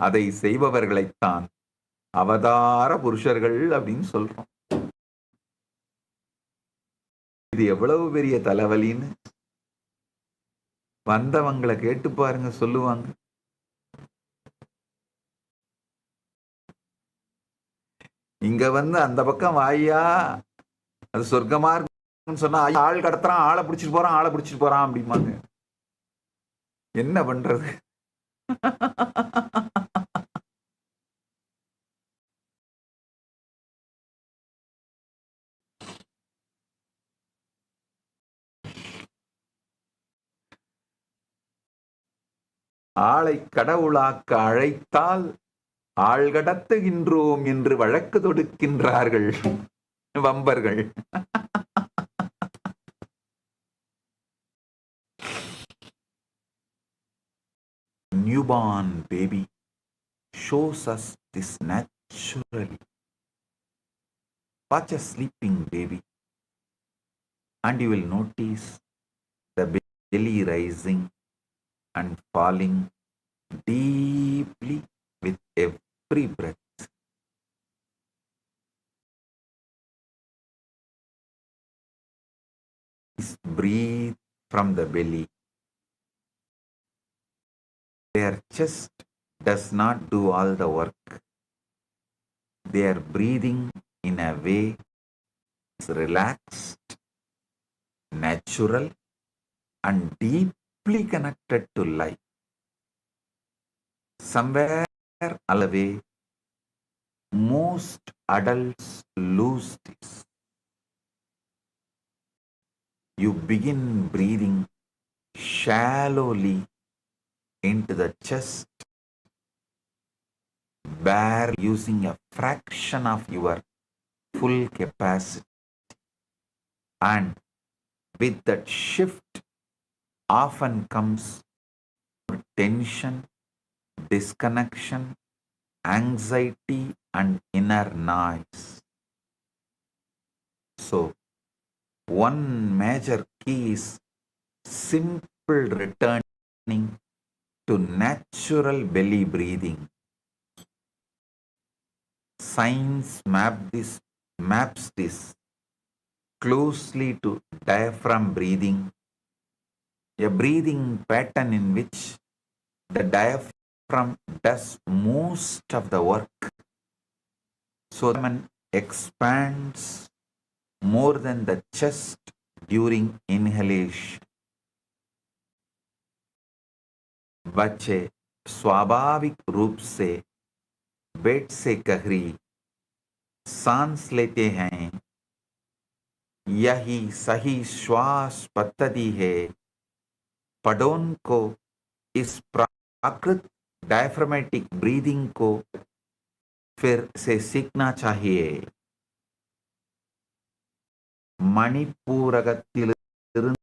அதை செய்பவர்களைத்தான் அவதார புருஷர்கள் அப்படின்னு சொல்றோம். இது எவ்வளவு பெரிய தலைவலின்னு வந்தவங்களை கேட்டு பாருங்க, சொல்லுவாங்க. இங்க வந்து அந்த பக்கம் வாயா அது சொர்க்கமா இருக்குன்னு சொன்னா ஆள் கடத்துறான், ஆளை பிடிச்சிட்டு போறான், ஆளை பிடிச்சிட்டு போறான் அப்படிம்பாங்க. என்ன பண்றது? ஆளை கடவுளாக்க அழைத்தால் ஆள் கடத்துகின்றோம் என்று வழக்கு தொடுக்கின்றார்கள் வம்பர்கள். Newborn baby shows us this naturally. Watch a sleeping baby and you will notice the belly rising and falling deeply with every breath. Breathe from the belly. Their chest does not do all the work. They are breathing in a way is relaxed, natural, and deeply connected to life. Somewhere along the way, most adults lose this. You begin breathing shallowly into the chest, barely using a fraction of your full capacity. And with that shift often comes tension, disconnection, anxiety, and inner noise. So, one major key is simple returning to natural belly breathing. Science maps this closely to diaphragm breathing, a breathing pattern in which the diaphragm does most of the work. So the abdomen expands more than the chest during inhalation. बच्चे स्वाभाविक रूप से पेट से गहरी सांस लेते हैं. यही सही श्वास पद्धति है. पढ़ों को इस प्राकृत डायफ्रामेटिक ब्रीदिंग को फिर से सीखना चाहिए. மணிப்பூரகத்திலிருந்து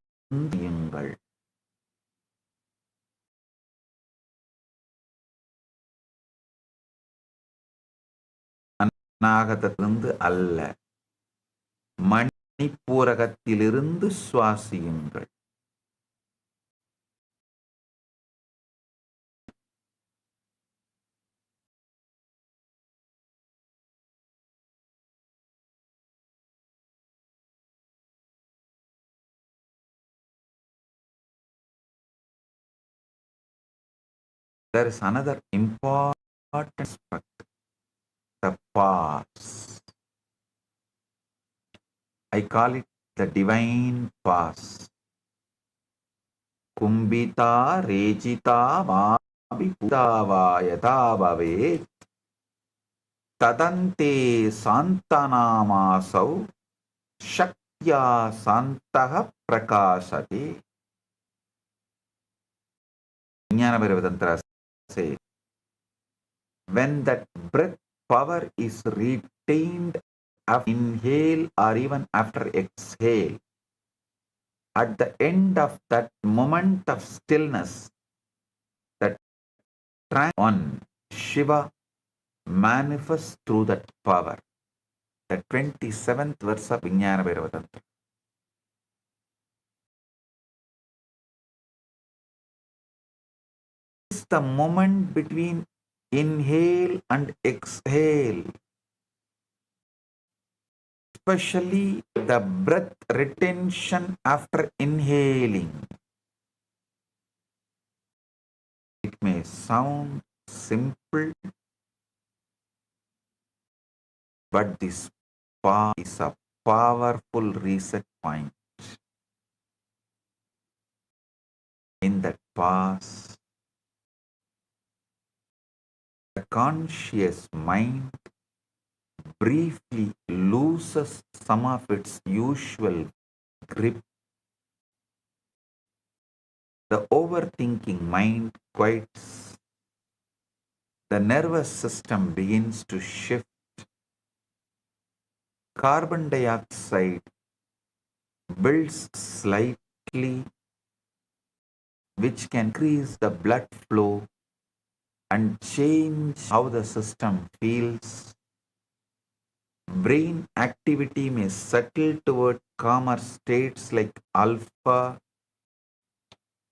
நாகத்திலிருந்து அல்ல, மணிப்பூரகத்திலிருந்து சுவாசியுங்கள். There is another important aspect, the pause. I call it the divine pause. Kumbhita rejita vabhiputava yatha bhavet tadante santanamasau Ya santaha prakashate. Jnana Bhairavadantara says, when that breath power is retained after inhale or even after exhale, at the end of that moment of stillness, that on Shiva manifests through that power. The 27th verse of Vijnana Bhairavatantra. It's the moment between inhale and exhale. Especially the breath retention after inhaling. It may sound simple, but this is a powerful reset point. In that pause, the conscious mind briefly loses some of its usual grip. The overthinking mind quiets. The nervous system begins to shift. Carbon dioxide builds slightly, which can increase the blood flow and change how the system feels. Brain activity may settle toward calmer states like alpha,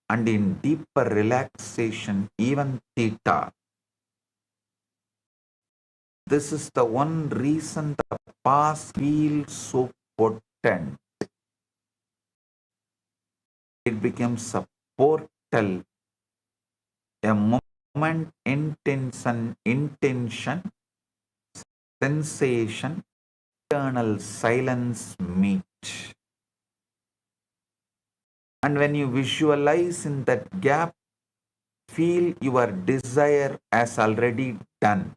and in deeper relaxation, even theta. This is the one reason the past feels so potent. It becomes a portal, a moment, intention, sensation, eternal silence meet. And when you visualize in that gap, feel your desire as already done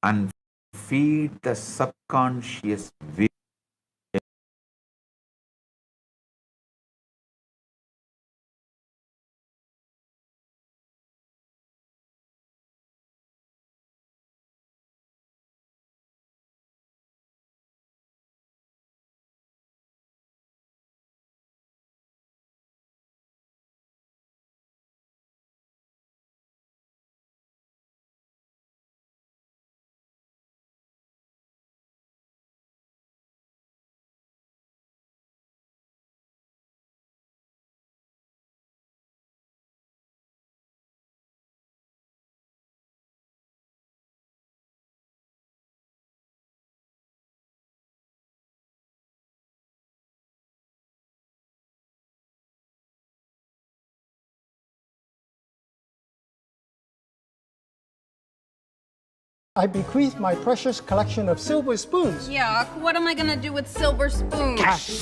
and feed the subconscious will. I bequeath my precious collection of silver spoons. Yuck, what am I gonna do with silver spoons? Canada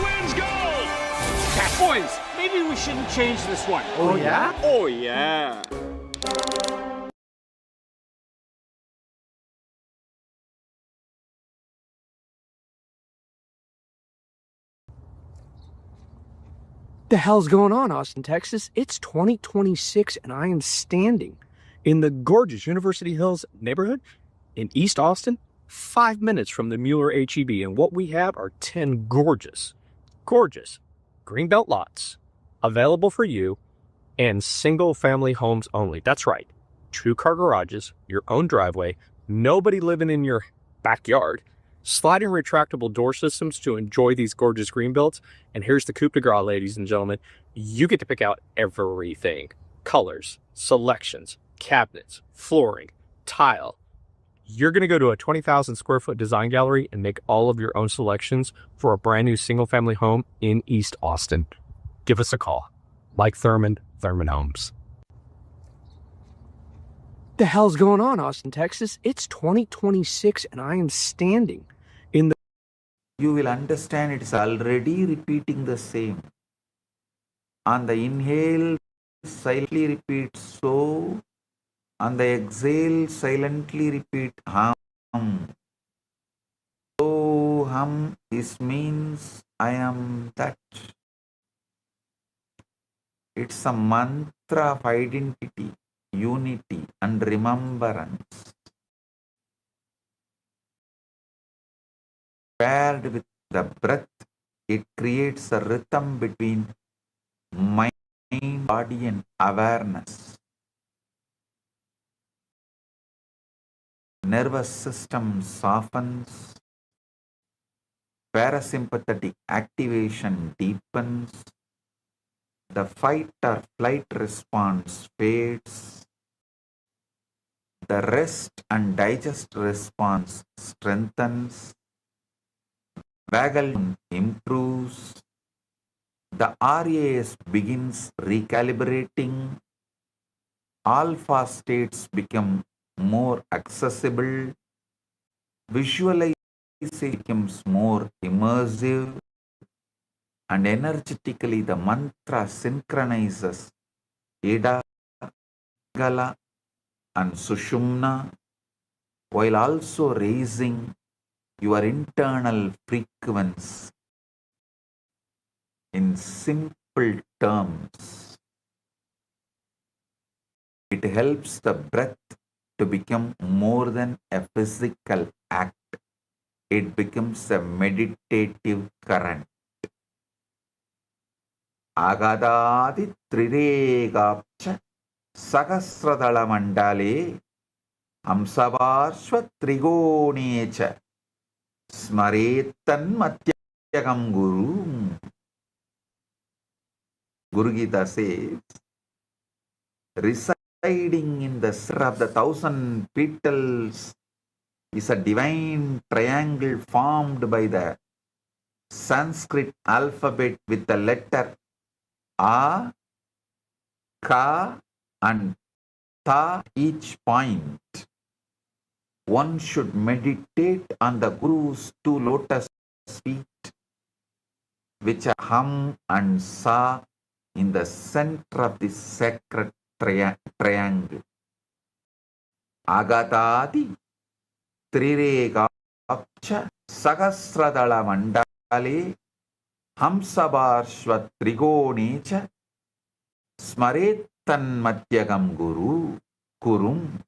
wins gold! Boys, maybe we shouldn't change this one. Oh, yeah? Oh, yeah. The hell's going on, Austin, Texas? It's 2026 and I am standing in the gorgeous University Hills neighborhood in East Austin, 5 minutes from the Mueller HEB. And what we have are 10 gorgeous greenbelt lots available for you and single family homes only. That's right. 2-car garages, your own driveway, nobody living in your backyard. Sliding retractable door systems to enjoy these gorgeous greenbelts. And here's the coup de grace, ladies and gentlemen. You get to pick out everything. Colors, selections, cabinets, flooring, tile. You're going to go to a 20,000 square foot design gallery and make all of your own selections for a brand new single family home in East Austin. Give us a call. Mike Thurman, Thurman Homes. The hell's going on, Austin, Texas? It's 2026 and I am standing in the... You will understand it's already repeating the same. On the inhale, silently repeat so. On the exhale, silently repeat hum. aham is means I am that. It's a mantra of identity, unity, and remembrance. Paired with the breath, it creates a rhythm between mind, body, and awareness. Nervous system softens, parasympathetic activation deepens, the fight or flight response fades, the rest and digest response strengthens, vagal improves, the RAS begins recalibrating, alpha states become more accessible, visualization becomes more immersive, and energetically the mantra synchronizes Ida, Gala, and Sushumna while also raising your internal frequency. In simple terms, it helps the breath to become more than a physical act. It becomes a meditative current. Agadadi Triregapcha Sahasradala Mandale Hamsavarshva Trigonecha Smaretan Matyagam Guru. Guru Gita says, residing in the center of the 1,000 petals is a divine triangle formed by the Sanskrit alphabet with the letter A, Ka, and Ta each point. One should meditate on the Guru's 2 lotus feet, which are Hum and Sa in the center of this sacred triangle. Agatadi Triregapcha Sahasradala Mandale Hamsavarshva Trigonecha Smaretan Matyagam Guru Kurum.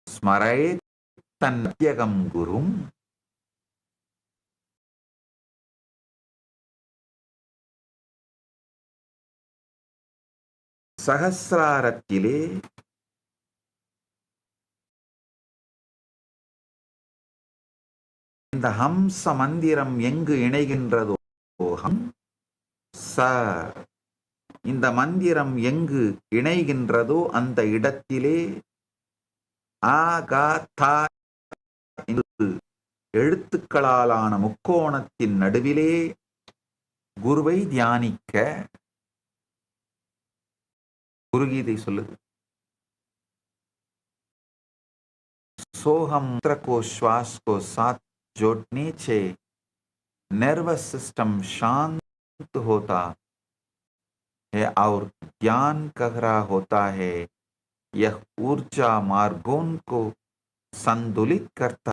Smaretan Matyagam Gurum. சகசிராரத்திலே இந்த ஹம்ச மந்திரம் எங்கு இணைகின்றதோ இந்த மந்திரம் எங்கு இணைகின்றதோ அந்த இடத்திலே ஆகா எழுத்துக்களாலான முக்கோணத்தின் நடுவிலே குருவை தியானிக்க குருகீதை சொல்லுது. सोहम को श्वास को साथ जोड़ने से नर्वस सिस्टम शांत होता है और ज्ञान गहरा होता है. यह ऊर्जा मार्गों को संतुलित करता.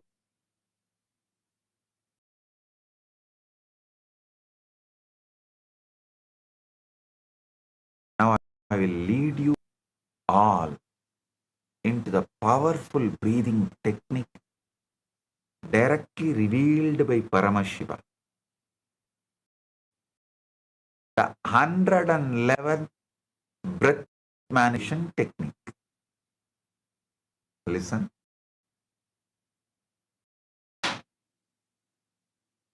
Now I will lead you all into the powerful breathing technique directly revealed by Paramashiva. The 111th breath manipulation technique. Listen.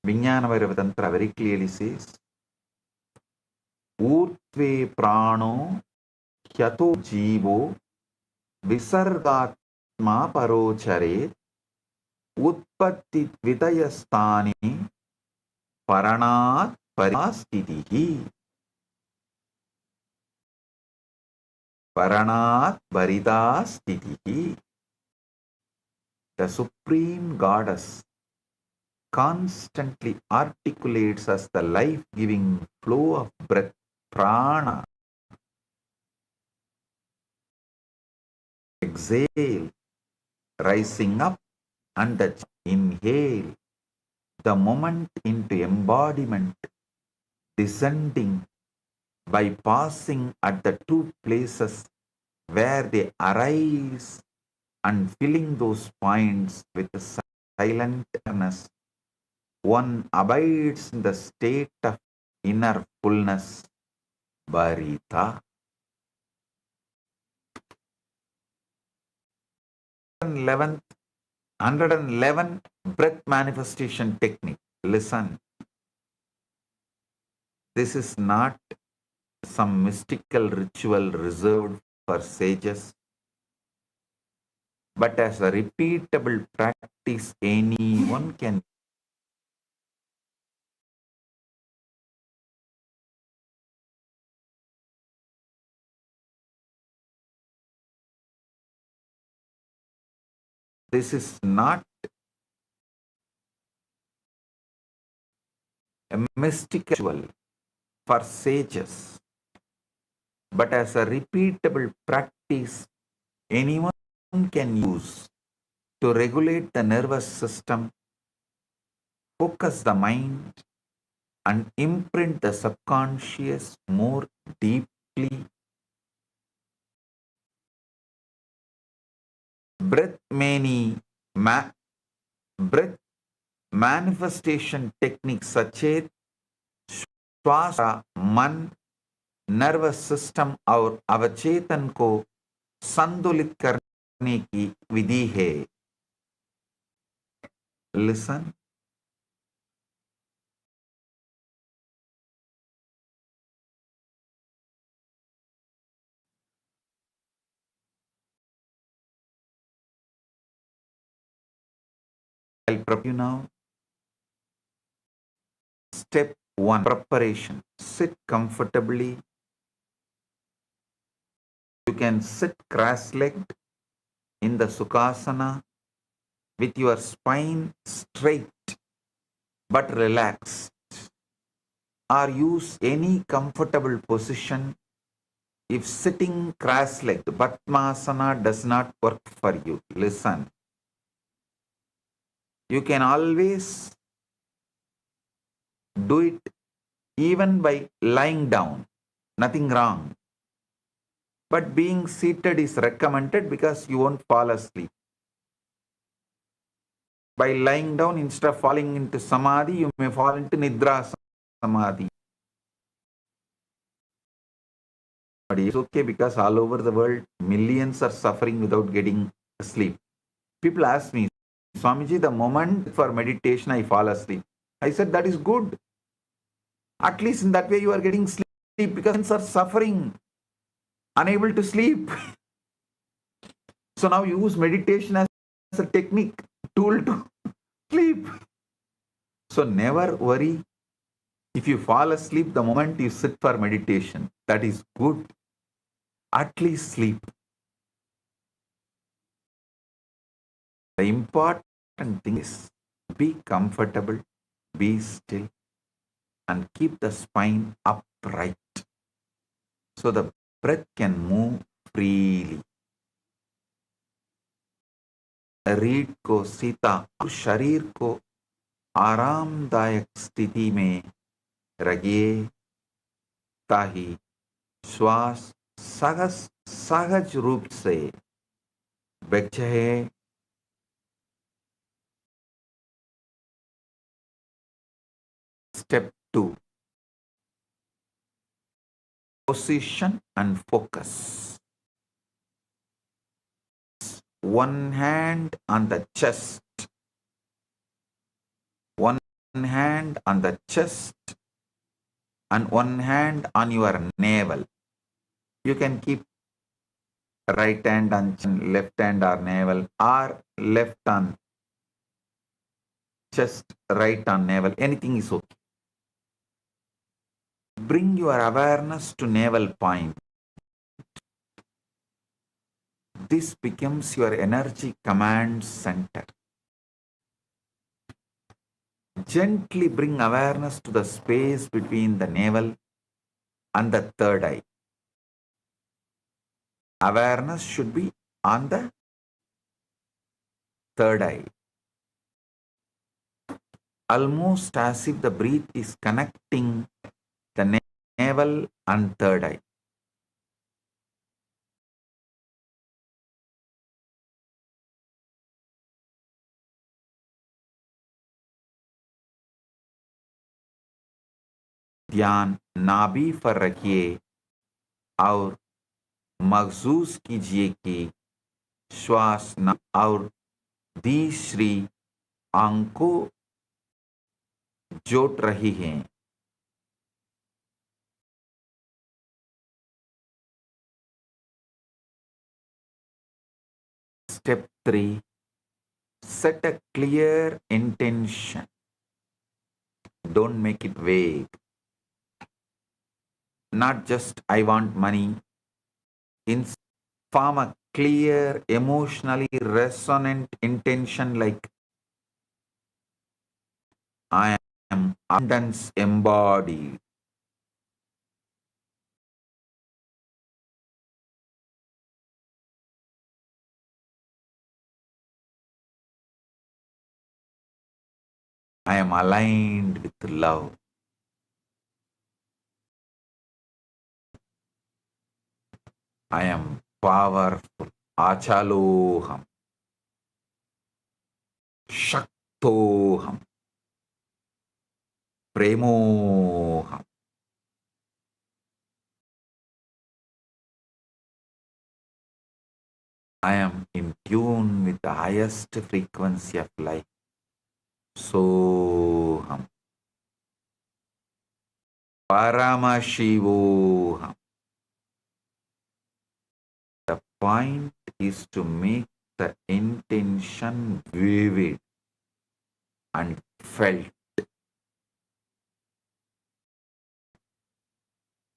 Vijnana Vairavatantra very clearly says, Urtve prano hyato jivo visargatma parochare utpatti vidayasthani paranat parastitihi. Paranat varidastitihi. The Supreme Goddess constantly articulates as the life-giving flow of breath, prana. Exhale, rising up, and the Inhale the moment into embodiment, descending by passing at the two places where they arise and filling those points with silent awareness. One abides in the state of inner fullness, Bharita. 111 breath manifestation technique. Listen. This is not some mystical ritual reserved for sages, but as a repeatable practice anyone can. This is not a mystical ritual for sages, but as a repeatable practice anyone can use to regulate the nervous system, focus the mind, and imprint the subconscious more deeply. Breath manifestation techniques such as श्वास मन nervous system और अवचेतन को संतुलित करने की विधि है. Listen. I'll prep you now. Step 1. Preparation. Sit comfortably. You can sit cross-legged in the Sukhasana with your spine straight but relaxed, or use any comfortable position. If sitting cross-legged, Padmasana does not work for you. Listen. You can always do it even by lying down. Nothing wrong. But being seated is recommended because you won't fall asleep. By lying down, instead of falling into Samadhi, you may fall into Nidra Samadhi. But it's okay because all over the world, millions are suffering without getting sleep. People ask me, Swamiji, the moment for meditation I fall asleep. I said, that is good. At least in that way you are getting sleep, because millions are suffering, unable to sleep. So now use meditation as a technique, tool to sleep. So never worry if you fall asleep the moment you sit for meditation. That is good. At least sleep. The important thing is be comfortable, be still, and keep the spine upright so the breath can move freely. रीढ़ को सीधा और शरीर को आरामदायक स्थिति में रखिए ताकि श्वास सहज रूप से बचे. Step 2. Position and focus. One hand on the chest. One hand on the chest and one hand on your navel. You can keep right hand on chin, left hand on navel, or left on chest, right on navel. Anything is okay. Bring your awareness to navel point. This becomes your energy command center. Gently bring awareness to the space between the navel and the third eye. Awareness should be on the third eye. almost as if the breath is connecting the navel and third eye. ध्यान नाभि पर रखिए और महसूस कीजिए कि श्वास और तीसरी आंखों जोड़ रही हैं. Step 3. Set a clear intention. Don't make it vague. Not just I want money. Form a clear, emotionally resonant intention like I am abundance embodied. I am aligned with love. I am powerful. Achaloham. Shaktoham. Premoham. I am in tune with the highest frequency of life. Soham. Paramashivoham. The point is to make the intention vivid and felt.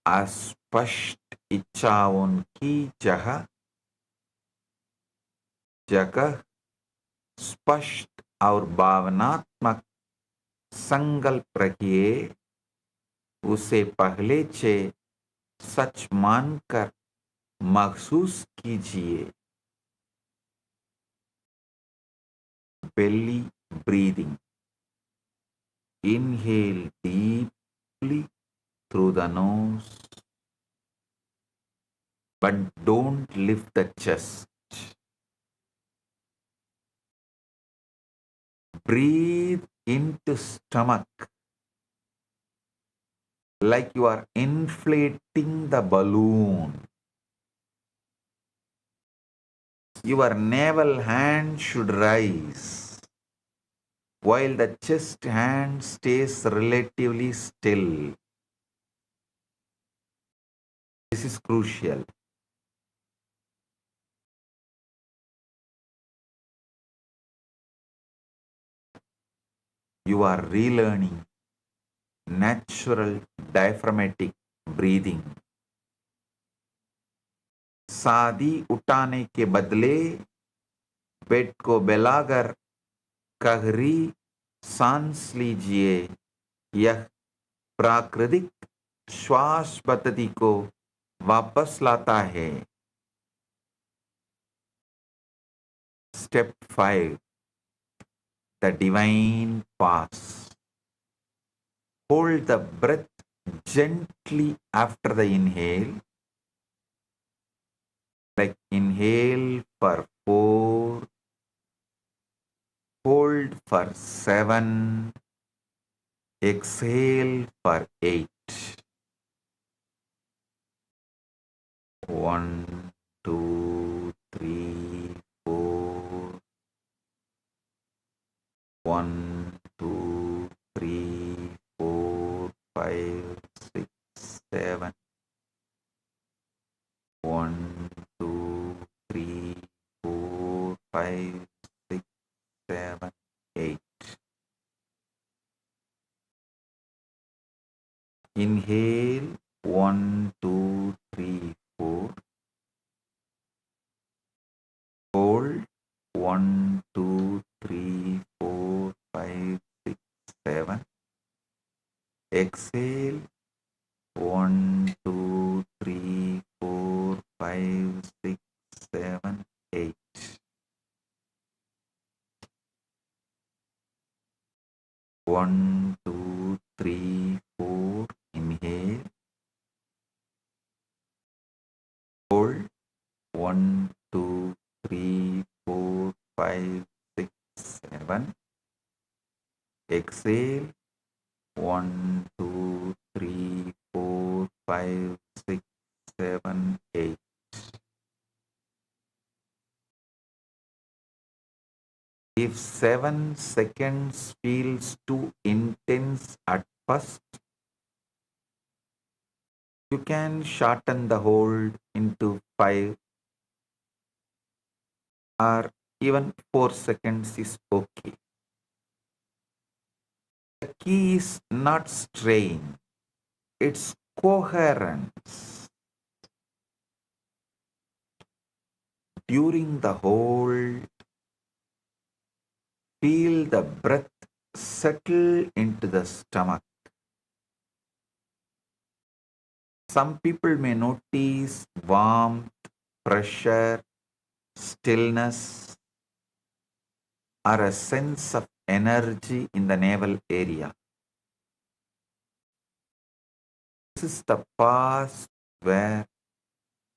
अस्पष्ट इच्छाओं की जगह स्पष्ट और भावनात्मक संकल्प रखिए. उसे पहले से सच मानकर महसूस कीजिए. Belly breathing. Inhale deeply through the nose, but don't lift the chest. Breathe into stomach like you are inflating the balloon. Your navel hand should rise, while the chest hand stays relatively still. This is crucial. You are relearning natural diaphragmatic breathing. सादी उठाने के बदले पेट को बेलाकर गहरी सांस लीजिए. यह प्राकृतिक श्वास पद्धति को वापस लाता है. Step 5. The divine pause. Hold the breath gently after the inhale. Like inhale for 4, hold for 7, exhale for 8. 1, 2, 3, 4. 1, 2, 3, 4, 5, 6, 7. 1, 2, 3, 4, 5, 6, 7, 8. Inhale 1, 2, 3, 4. Hold 1, 2, 3, 4, 5, 6, 7. Exhale 1, 2, 3, 4, 5, 6, 7, 8. exhale. 1, 2, 3, 4, 5, 6, 7, 8. If 7 seconds feels too intense at first, you can shorten the hold into 5 or even 4 seconds is okay. The key is not strain, it's coherence. During the hold, feel the breath settle into the stomach. Some people may notice warmth, pressure, stillness, or a sense of energy in the navel area. This is the past where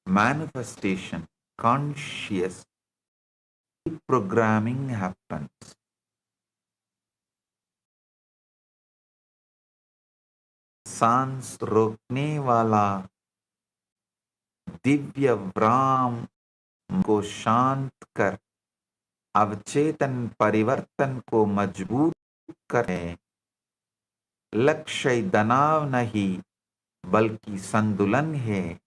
manifestation, conscious programming happens. सांस रोकने वाला दिव्य व्राम को शांत कर अवचेतन परिवर्तन को मजबूत करें। लक्ष्य तनाव नहीं बल्कि संतुलन है।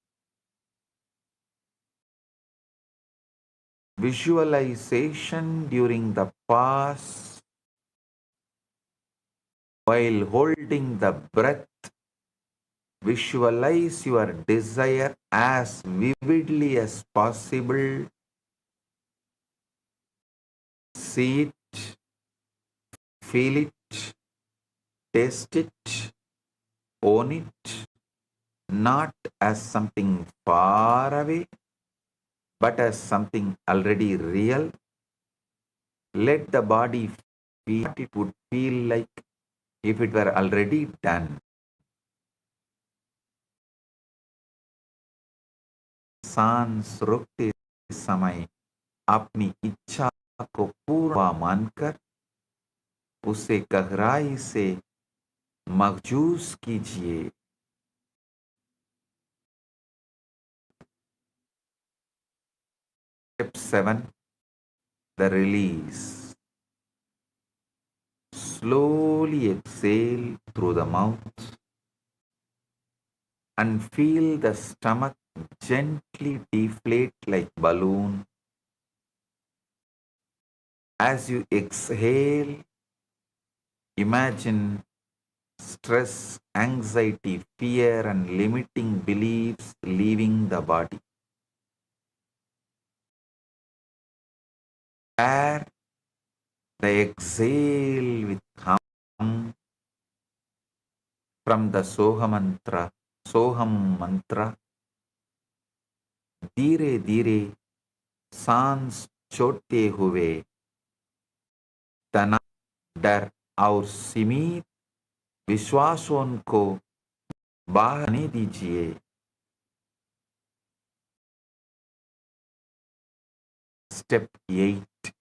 Visualization during the pause while holding the breath. Visualize your desire as vividly as possible. See it, feel it, taste it, own it, not as something far away, but as something already real. Let the body feel what it would feel like if it were already done. सांस रोकते समय अपनी इच्छा को पूरा मानकर उसे गहराई से महसूस कीजिए। Step 7. The release. Slowly exhale through the mouth and feel the stomach gently deflate like balloon. As you exhale, imagine stress, anxiety, fear, and limiting beliefs leaving the body. Air the exhale with hum from the Soham mantra. धीरे धीरे सांस छोड़ते हुए तनाव, डर और सीमित विश्वासों को बाहर आने दीजिए। Step 8.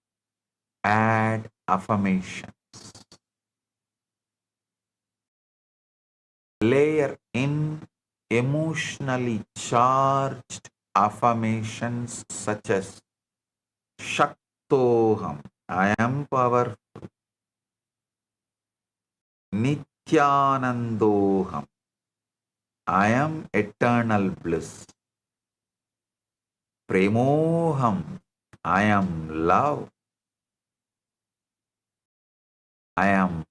Add affirmations. Layer in emotionally charged affirmations such as Shaktoham, I am powerful. Nityanandoham, I am eternal bliss. Premoham, I am love. I am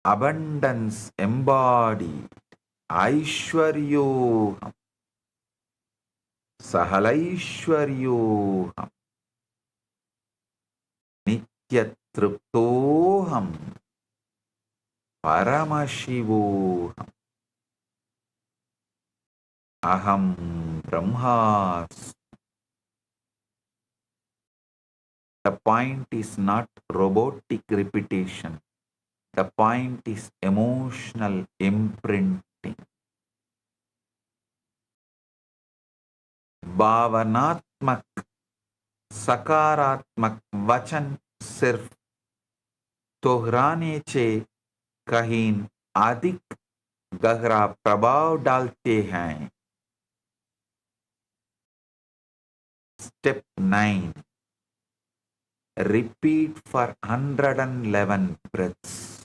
abundance embodied. Aishwaryoham, Sahalaishwaryoham, Nityatruptoham, Paramashivoham, Aham Brahmas. The point is not robotic repetition. The point is emotional imprinting. भावनात्मक सकारात्मक वचन सिर्फ दोहराने से कहीं अधिक गहरा प्रभाव डालते हैं. Step 9. Repeat for 111 breaths.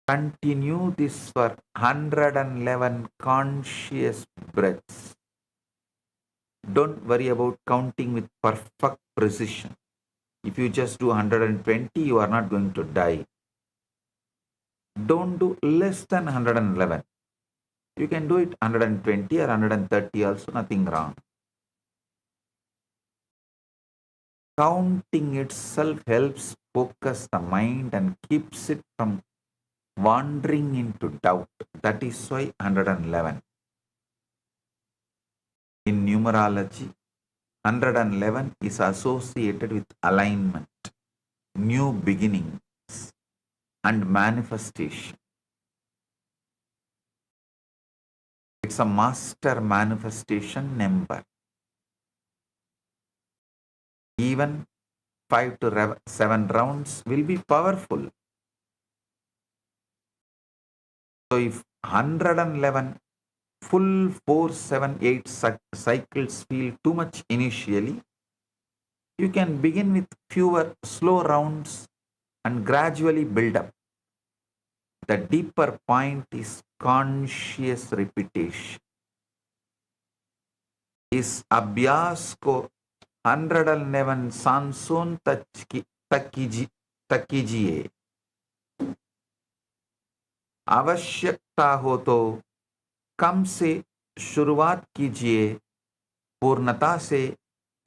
Continue this for 111 conscious breaths. Don't worry about counting with perfect precision. If you just do 120, you are not going to die. Don't do less than 111. You can do it 120 or 130 also, nothing wrong. Counting itself helps focus the mind and keeps it from wandering into doubt. That is why 111. In numerology, 111 is associated with alignment, new beginnings, and manifestation. It's a master manifestation number. Even 5 to 7 rounds will be powerful. So if 111 full 4, 7, 8 cycles feel too much initially, you can begin with fewer slow rounds and gradually build up. The deeper point is conscious repetition. इस अभ्यास को 111 सांसों तक कीजिए. आवश्यकता हो तो कम से शुरुआत कीजिए. पूर्णता से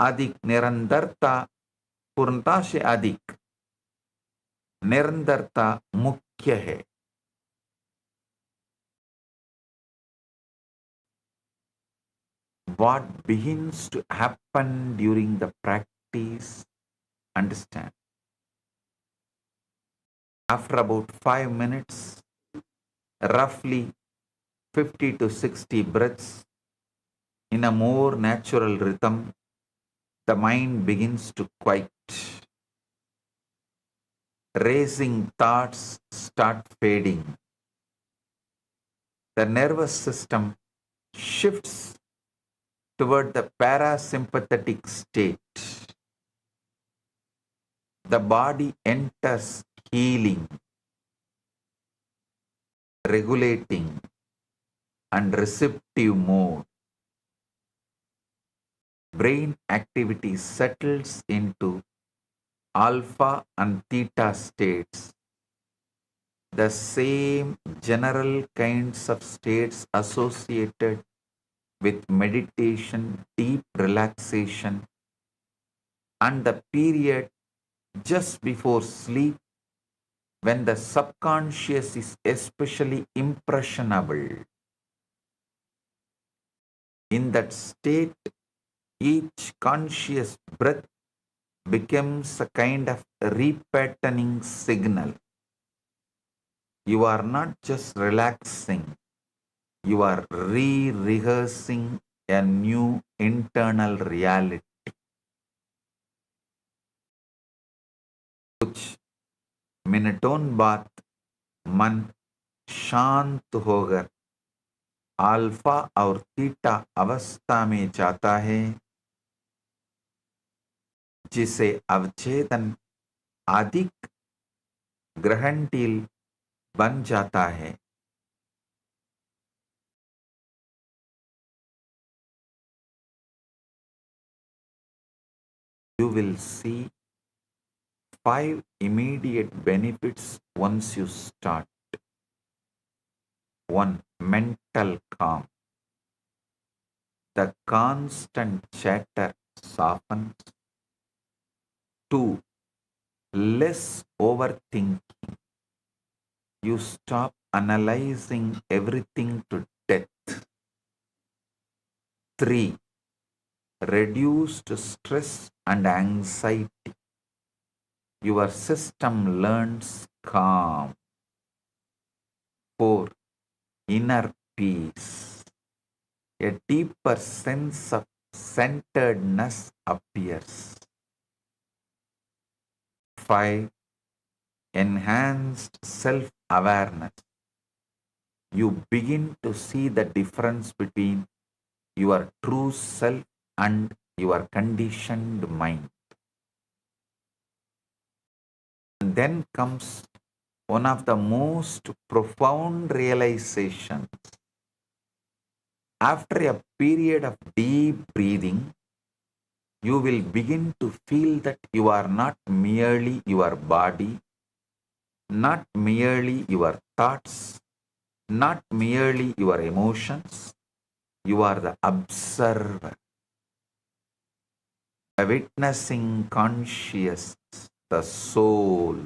अधिक निरंतरता, पूर्णता से अधिक निरंतरता मुख्य है. What begins to happen during the practice, understand. After about 5 minutes, roughly 50 to 60 breaths, in a more natural rhythm, the mind begins to quiet. Racing thoughts start fading. The nervous system shifts toward the parasympathetic state. The body enters healing, regulating, and receptive mode. Brain activity settles into alpha and theta states, the same general kinds of states associated with meditation, deep relaxation, and the period just before sleep when the subconscious is especially impressionable. In that state, each conscious breath becomes a kind of repatterning signal. You are not just relaxing, you are re-rehearsing a new internal reality. कुछ मिनटों बाद मन शांत होकर alpha और theta अवस्था में जाता है, जिसे अवचेतन अधिक ग्रहणशील बन जाता है. You will see 5 immediate benefits once you start. 1. Mental calm. The constant chatter softens. 2. Less overthinking. You stop analyzing everything to death. 3. Reduced stress and anxiety. Your system learns calm. 4. Inner peace. A deeper sense of centeredness appears. 5. Enhanced self-awareness. You begin to see the difference between your true self and your conditioned mind. And then comes one of the most profound realizations. After a period of deep breathing, you will begin to feel that you are not merely your body, not merely your thoughts, not merely your emotions. You are the observer, the witnessing consciousness, the soul,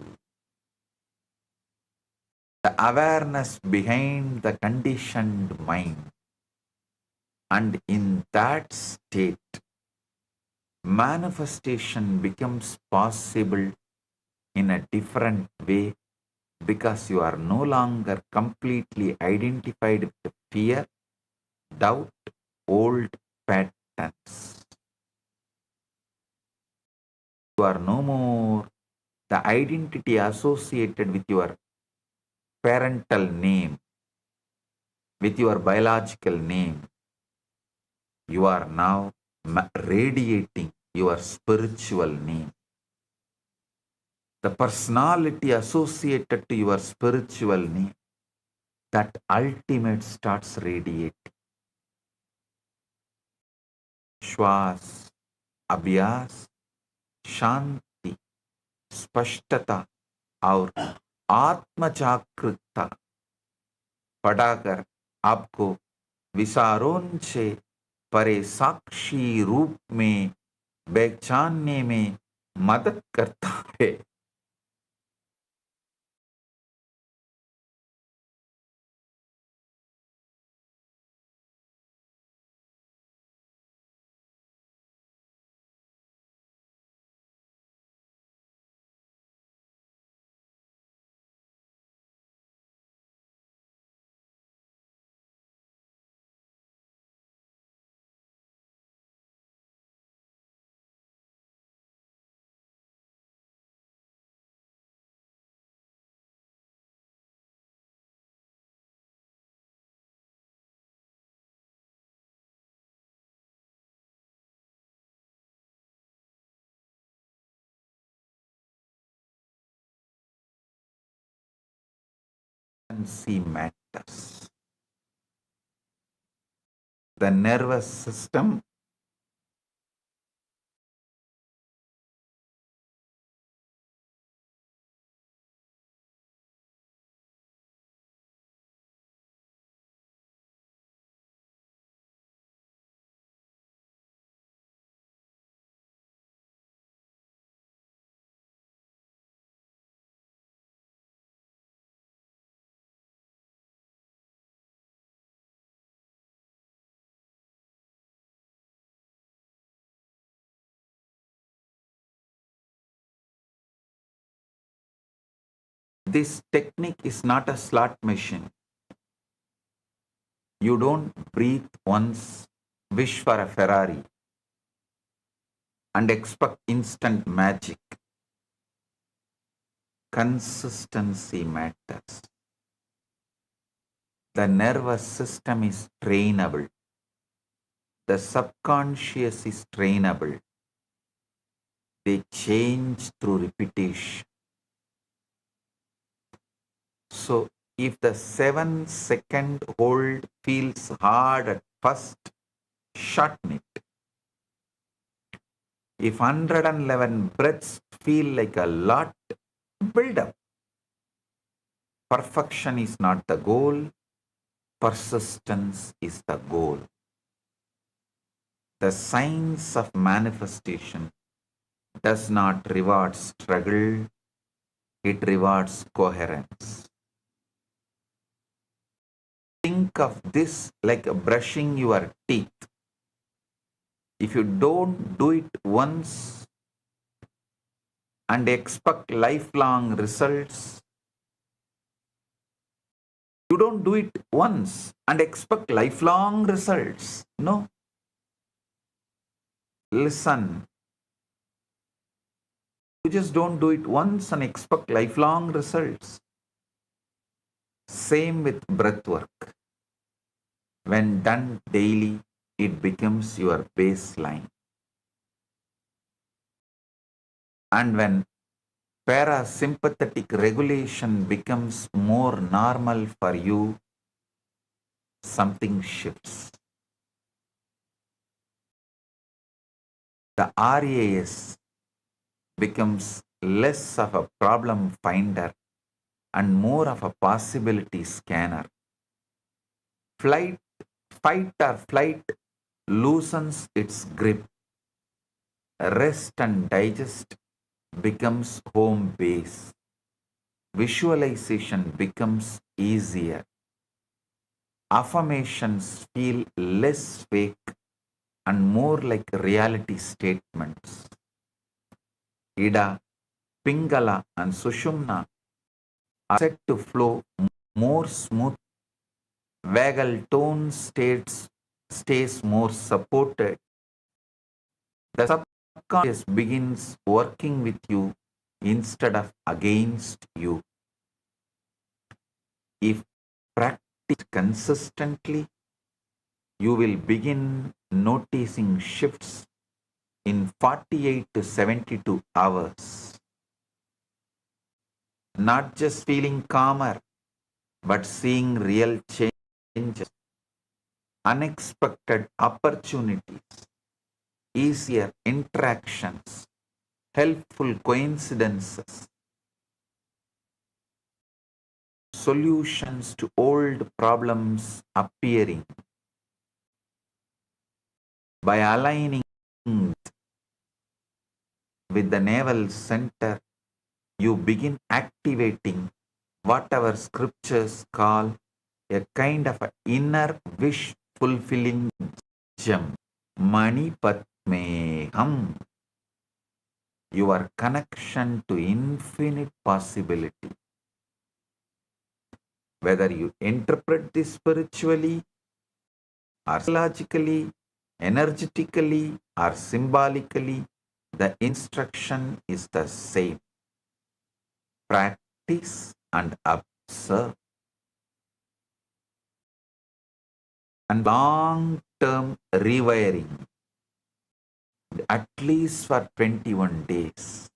the awareness behind the conditioned mind. And in that state, manifestation becomes possible in a different way because you are no longer completely identified with fear, doubt, old patterns. You are no more the identity associated with your parental name, with your biological name. You are now radiating your spiritual name. The personality associated to your spiritual name, that ultimate starts radiating. Shwas, Abhyas, Shanti, Spashtata और आत्म जागृतता पढ़ाकर आपको विचारों से परे साक्षी रूप में पहचानने में मदद करता है. Matters. The nervous system this technique is not a slot machine. You don't breathe once, wish for a Ferrari, and expect instant magic. Consistency matters. The nervous system is trainable. The subconscious is trainable. They change through repetition. So, if the 7-second hold feels hard at first, shorten it. If 111 breaths feel like a lot, build up. Perfection is not the goal. Persistence is the goal. The science of manifestation does not reward struggle, it rewards coherence. Think of this like brushing your teeth. If you don't do it once and expect lifelong results, you don't do it once and expect lifelong results. No. Listen. You just don't do it once and expect lifelong results. Same with breath work. When done daily, it becomes your baseline. And when parasympathetic regulation becomes more normal for you, something shifts. The RAS becomes less of a problem finder and more of a possibility scanner. Fight or flight loosens its grip. Rest and digest becomes home base. Visualization becomes easier. Affirmations feel less fake and more like reality statements. Ida, Pingala, and Sushumna are set to flow more smooth. Vagal tone stays more supported. The subconscious begins working with you instead of against you. If practiced consistently, you will begin noticing shifts in 48 to 72 hours. Not just feeling calmer, but seeing real changes, unexpected opportunities, easier interactions, helpful coincidences, solutions to old problems appearing. By aligning with the navel center, you begin activating what our scriptures call a kind of an inner wish fulfilling gem. Mani Padmeham. Your connection to infinite possibility. Whether you interpret this spiritually, or psychologically, energetically, or symbolically, the instruction is the same. Practice and observe. And long-term rewiring, at least for 21 days.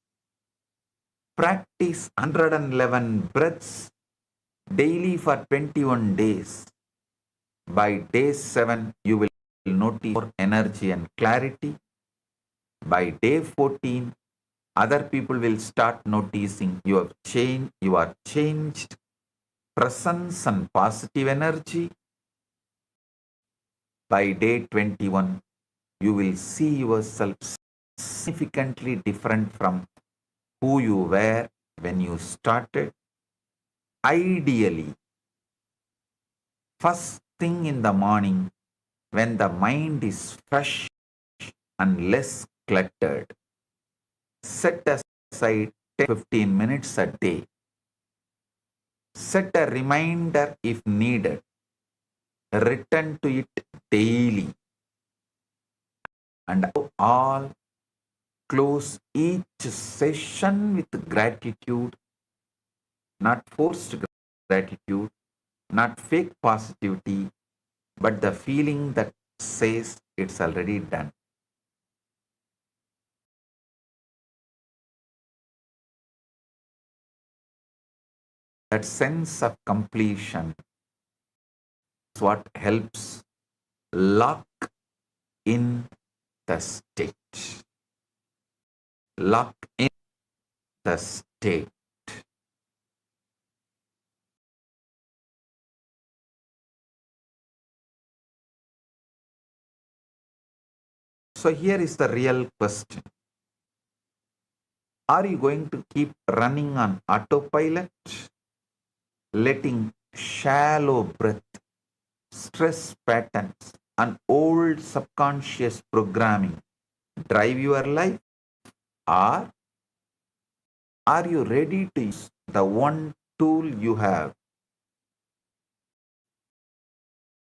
Practice 111 breaths daily for 21 days. By day 7, you will notice more energy and clarity. By day 14, other people will start noticing you are changed, presence and positive energy. By day 21, you will see yourself significantly different from who you were when you started. Ideally, first thing in the morning, when the mind is fresh and less cluttered, set aside 10-15 minutes a day. Set a reminder if needed. Return to it daily. And all close each session with gratitude, not forced gratitude, not fake positivity, but the feeling that says it's already done. That sense of completion is what helps lock in the state. Lock in the state. So here is the real question. Are you going to keep running on autopilot, letting shallow breath, stress patterns, and old subconscious programming drive your life? Or are you ready to use the one tool you have?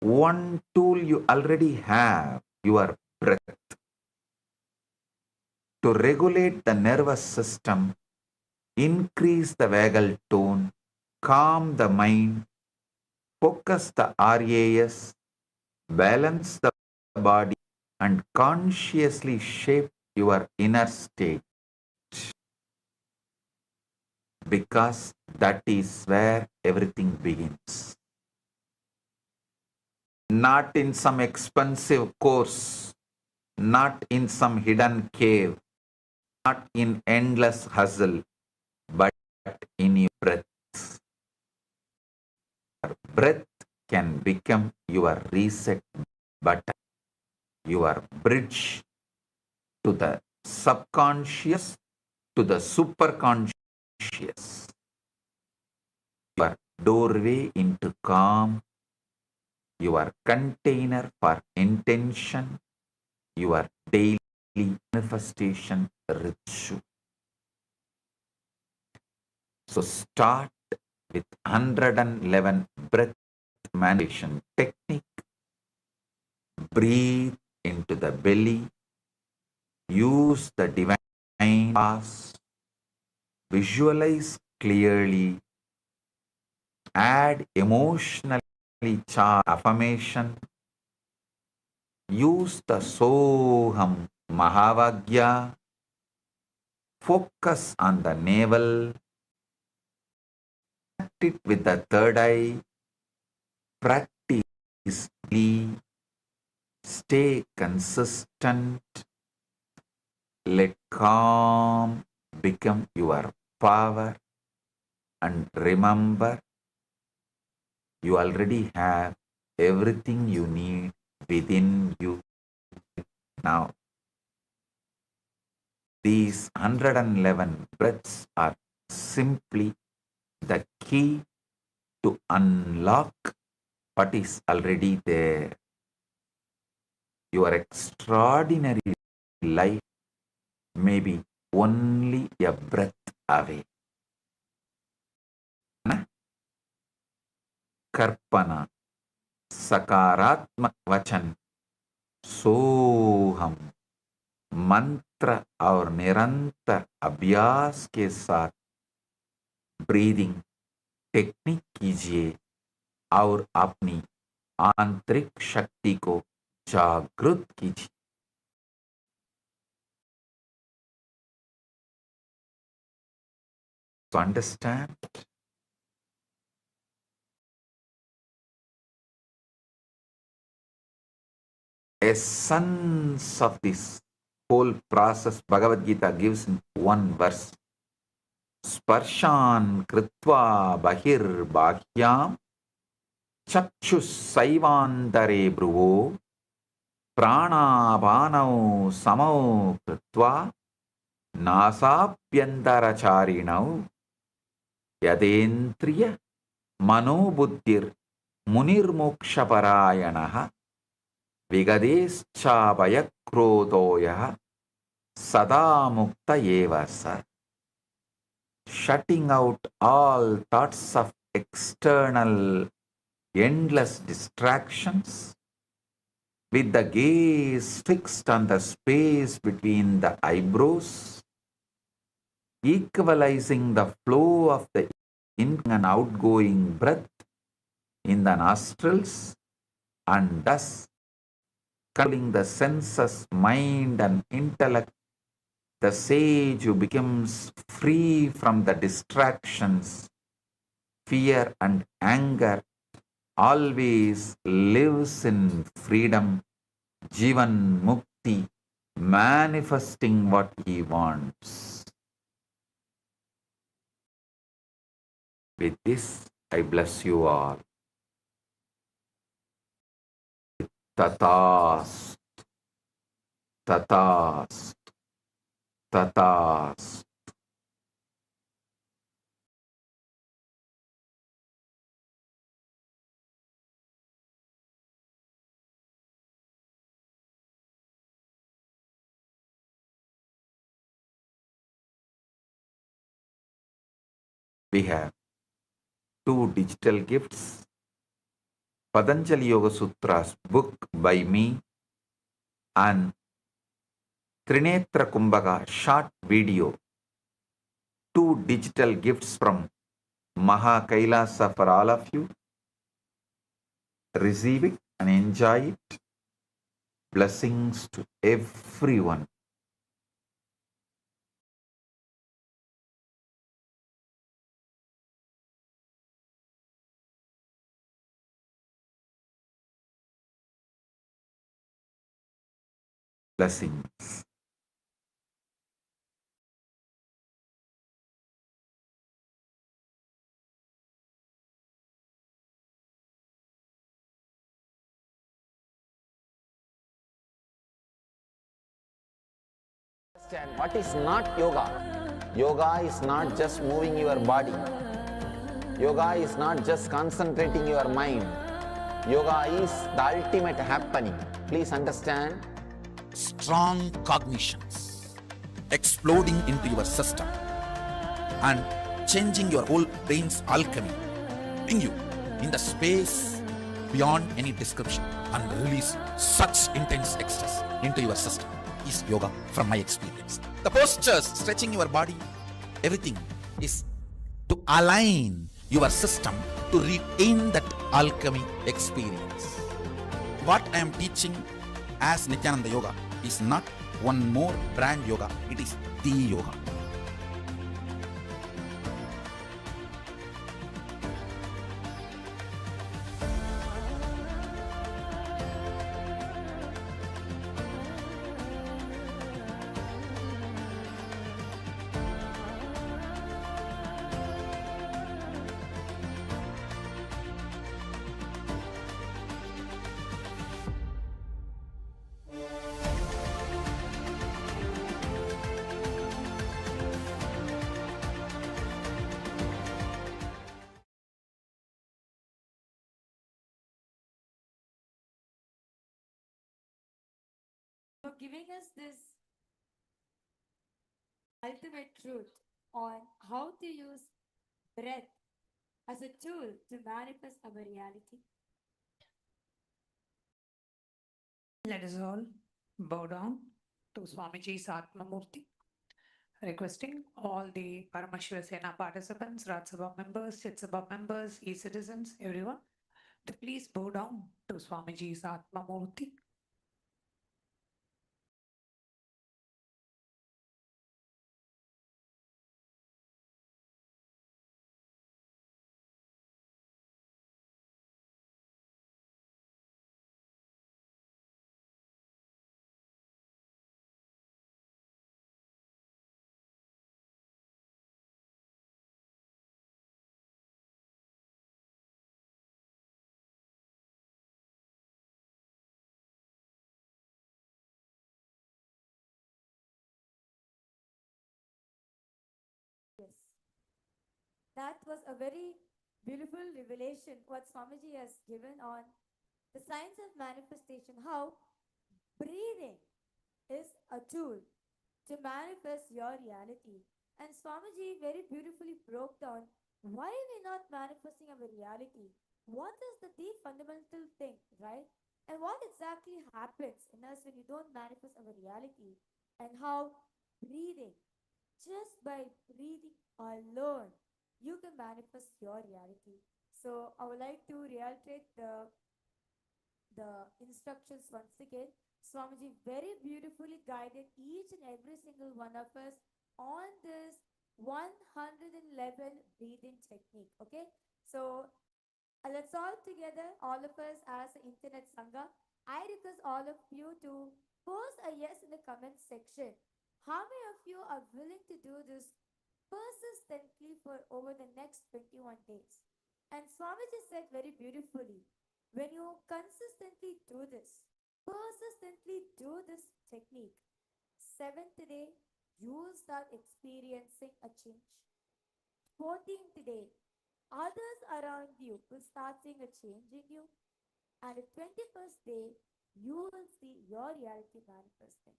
One tool you already have, your breath. to regulate the nervous system, increase the vagal tone, calm the mind, focus the RAS, balance the body, and consciously shape your inner state. Because that is where everything begins. Not in some expensive course, not in some hidden cave, not in endless hustle, but in your breath. Your breath can become your reset button, your bridge to the subconscious, to the superconscious, your doorway into calm, your container for intention, your daily manifestation ritual. So start with 111 breath manipulation technique. Breathe into the belly. Use the divine pass. Visualize clearly. Add emotionally charged affirmation. Use the Soham Mahavagya. Focus on the navel. Connect it with the third eye. Practice daily. Stay consistent. Let calm become your power. And remember, you already have everything you need within you now. These 111 breaths are simply the key to unlock what is already there. Your extraordinary life may be only a breath away. Karpana, सकारात्मक वचन, सोहम मंत्र और निरंतर अभ्यास के साथ breathing technique कीजिए और अपनी आंतरिक शक्ति को जागृत कीजिए. To understand, essence of this whole process, Bhagavad Gita gives in one verse. Sparshan kritva bahir bhakyam chakshus saivandare bruvo prana bhanau samau kritva nasapyantaracharinav yadendriya manobuddhir munirmokshaparayanaha vigadeshchabhayakrotoyah sada mukta evasa. Shutting out all thoughts of external endless distractions, with the gaze fixed on the space between the eyebrows, equalizing the flow of the in and outgoing breath in the nostrils, and thus controlling the senses, mind and intellect. The sage who becomes free from the distractions, fear and anger, always lives in freedom, Jivan Mukti, manifesting what he wants. With this, I bless you all. Tathast, tathast, tathast. We have 2 digital gifts. Patanjali Yoga Sutras book by me and Trinetra Kumbhaka short video, 2 digital gifts from Maha Kailasa for all of you. Receive it and enjoy it. Blessings to everyone. Blessings. Understand what is not yoga. Yoga is not just moving your body. Yoga is not just concentrating your mind. Yoga is the ultimate happening. Please understand. Strong cognitions exploding into your system and changing your whole brain's alchemy, putting you in the space beyond any description and release such intense ecstasy into your system is yoga from my experience. The postures, stretching your body, everything is to align your system to retain that alchemy experience. What I am teaching as Nityananda Yoga is not one more brand yoga, it is the yoga. For giving us this ultimate truth on how to use breath as a tool to manifest our reality. Let us all bow down to Swamiji's Atma Murti, requesting all the Paramashivasena Sena participants, Rajya Sabha members, Chit Sabha members, e-citizens, everyone, to please bow down to Swamiji's Atma Murti. Yes. That was a very beautiful revelation what Swamiji has given on the science of manifestation, how breathing is a tool to manifest your reality. And Swamiji very beautifully broke down why we're not manifesting our reality. What is the deep fundamental thing, right? And what exactly happens in us when you don't manifest our reality? And how breathing, just by breathing alone, you can manifest your reality. So I would like to reiterate the instructions once again. Swamiji very beautifully guided each and every single one of us on this 111 breathing technique. Okay, so let's all together, all of us as the Internet Sangha, I request all of you to post a yes in the comment section. How many of you are willing to do this persistently for over the next 21 days? And Swamiji said very beautifully, when you consistently do this, persistently do this technique, seventh day, you will start experiencing a change. 14th day, others around you will start seeing a change in you. And the 21st day, you will see your reality manifesting.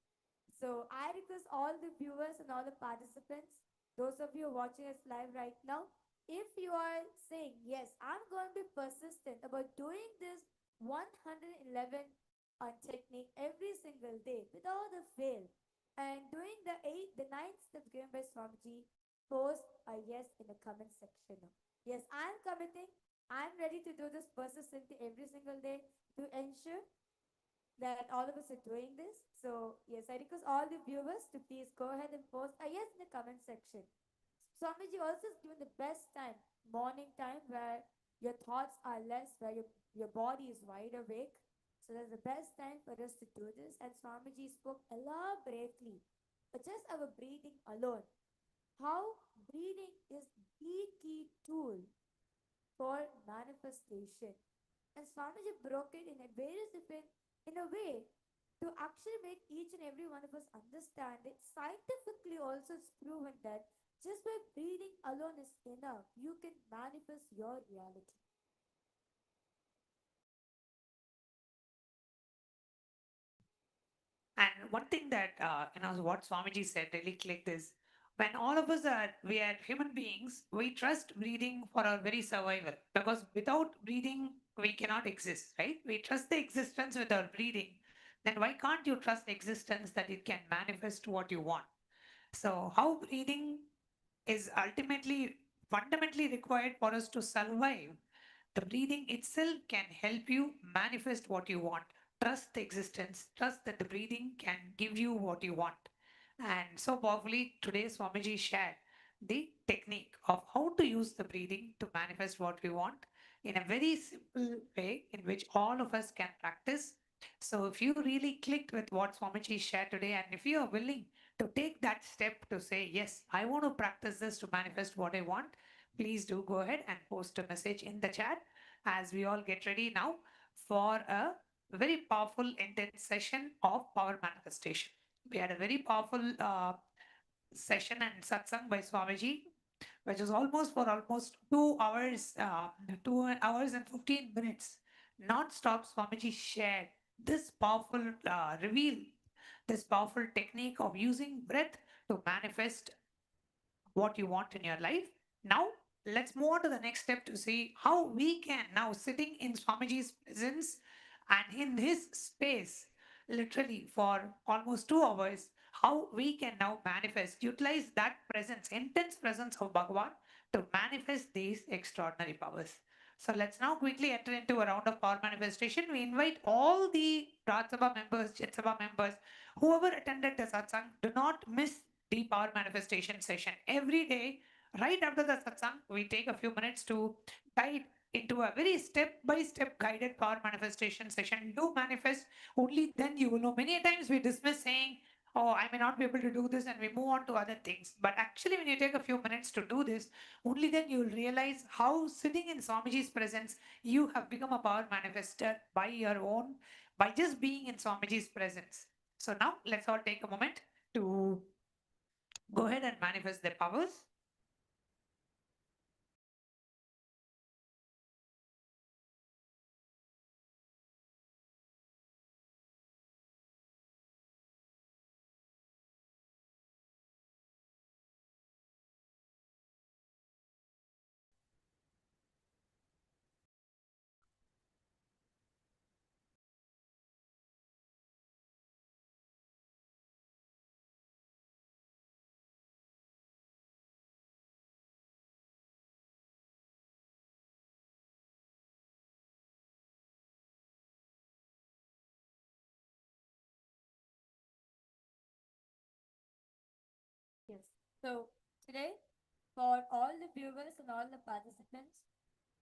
So I request all the viewers and all the participants, those of you watching us live right now, if you are saying, yes, I'm going to be persistent about doing this 111 technique every single day without a fail, And doing the ninth step given by Swamiji, post a yes in the comment section. Yes, I'm committing. I'm ready to do this persistently every single day to ensure that all of us are doing this. So yes, I request all the viewers to please go ahead and post a yes in the comment section. Swamiji also is given the best time, morning time, where your thoughts are less, where your body is wide awake. So that's the best time for us to do this. And Swamiji spoke elaborately, but just our breathing alone. How breathing is the key tool for manifestation. And Swamiji broke it in a various different, in a way, to actually make each and every one of us understand it. Scientifically also it's proven that just by breathing alone is enough. You can manifest your reality. And one thing that what Swamiji said really clicked is when all of us we are human beings, we trust breathing for our very survival because without breathing we cannot exist, right? We trust the existence with our breathing. Then why can't you trust existence that it can manifest what you want? So how breathing is ultimately fundamentally required for us to survive. The breathing itself can help you manifest what you want. Trust the existence, trust that the breathing can give you what you want. And so powerfully, today Swamiji shared the technique of how to use the breathing to manifest what we want in a very simple way in which all of us can practice. So if you really clicked with what Swamiji shared today, and if you are willing to take that step to say, yes, I want to practice this to manifest what I want, please do go ahead and post a message in the chat as we all get ready now for a very powerful, intense session of power manifestation. We had a very powerful session and satsang by Swamiji, which was almost for almost 2 hours, 2 hours and 15 minutes. Non-stop Swamiji shared this powerful reveal, this powerful technique of using breath to manifest what you want in your life. Now, let's move on to the next step to see how we can now sitting in Swamiji's presence and in his space, literally for almost 2 hours, how we can now manifest, utilize that presence, intense presence of Bhagavan to manifest these extraordinary powers. So let's now quickly enter into a round of power manifestation. We invite all the Raj Sabha members, Chit Sabha members, whoever attended the satsang, do not miss the power manifestation session. Every day, right after the satsang, we take a few minutes to guide into a very step-by-step guided power manifestation session. Do manifest, only then you will know. Many times we dismiss saying, oh, I may not be able to do this, and we move on to other things. But actually, when you take a few minutes to do this, only then you will realize how sitting in Swamiji's presence, you have become a power manifester by your own, by just being in Swamiji's presence. So now let's all take a moment to go ahead and manifest their powers. Yes. So today, for all the viewers and all the participants,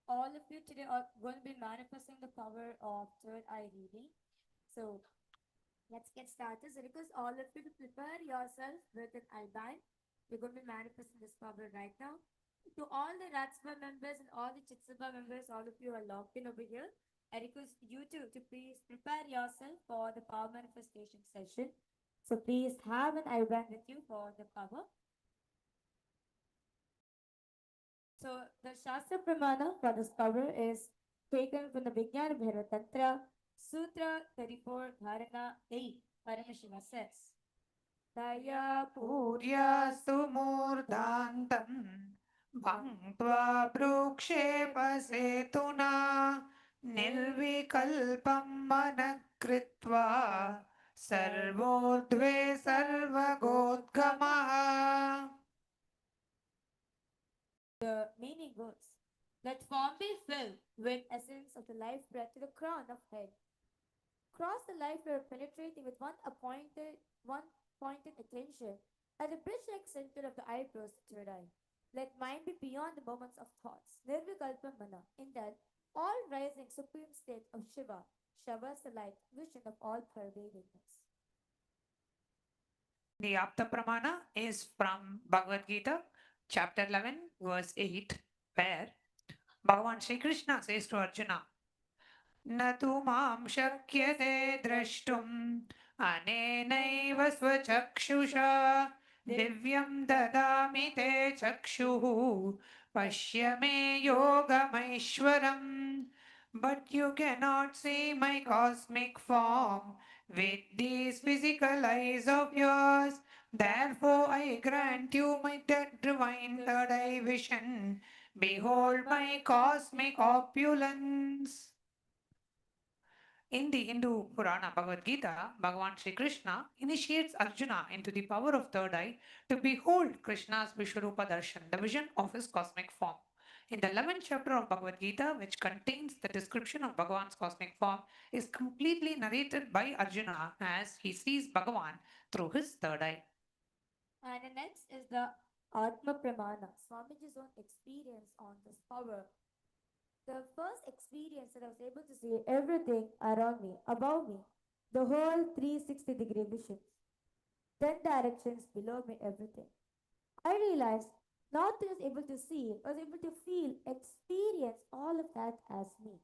all of you today are going to be manifesting the power of third eye reading. So let's get started. So request all of you to prepare yourself with an eye band. We're going to be manifesting this power right now. To all the Ratsba members and all the Chitsaba members, all of you are logged in over here. I request you to please prepare yourself for the power manifestation session. So please have an eye band with you for the power. So the Shastra Pramana for this power is taken from the Vijnana Bhairava Tantra, Sutra 34, Dharana 8. Paramashiva says, Daya Purya sumurdantam bhangtva brukshepa setuna nilvikalpam manakritva सर्वोद्वे सर्वगोद्गमः. The meaning goes, let form be filled with essence of the life breath to the crown of head. Cross the life we are penetrating with one pointed attention at the bridge-like center of the eyebrows, the third eye. Let mind be beyond the moments of thoughts, nirvikalpa mana, in that all-rising supreme state of Shiva, showers the light, vision of all pervadingness. The Apta Pramana is from Bhagavad Gita, chapter 11, verse 8, where Bhagavan Sri Krishna says to Arjuna, न तु मां शक्यते द्रष्टुम् अनेनैव स्वचक्षुषा दिव्यं ददामि ते चक्षुः पश्य मे योगमैश्वरम्. But you cannot see my cosmic form with these physical eyes of yours. Therefore I grant you my divine third eye vision. Behold my cosmic opulence. In the Hindu Purana Bhagavad Gita, Bhagavan Sri Krishna initiates Arjuna into the power of third eye to behold Krishna's Vishwarupa Darshan, the vision of his cosmic form. In the 11th chapter of Bhagavad Gita, which contains the description of Bhagavan's cosmic form, is completely narrated by Arjuna as he sees Bhagavan through his third eye. And the next is the Atma Pramana, Swamiji's own experience on this power. The first experience that I was able to see everything around me, above me, the whole 360-degree vision, 10 directions below me, everything. I realized not just able to see, I was able to feel, experience all of that as me.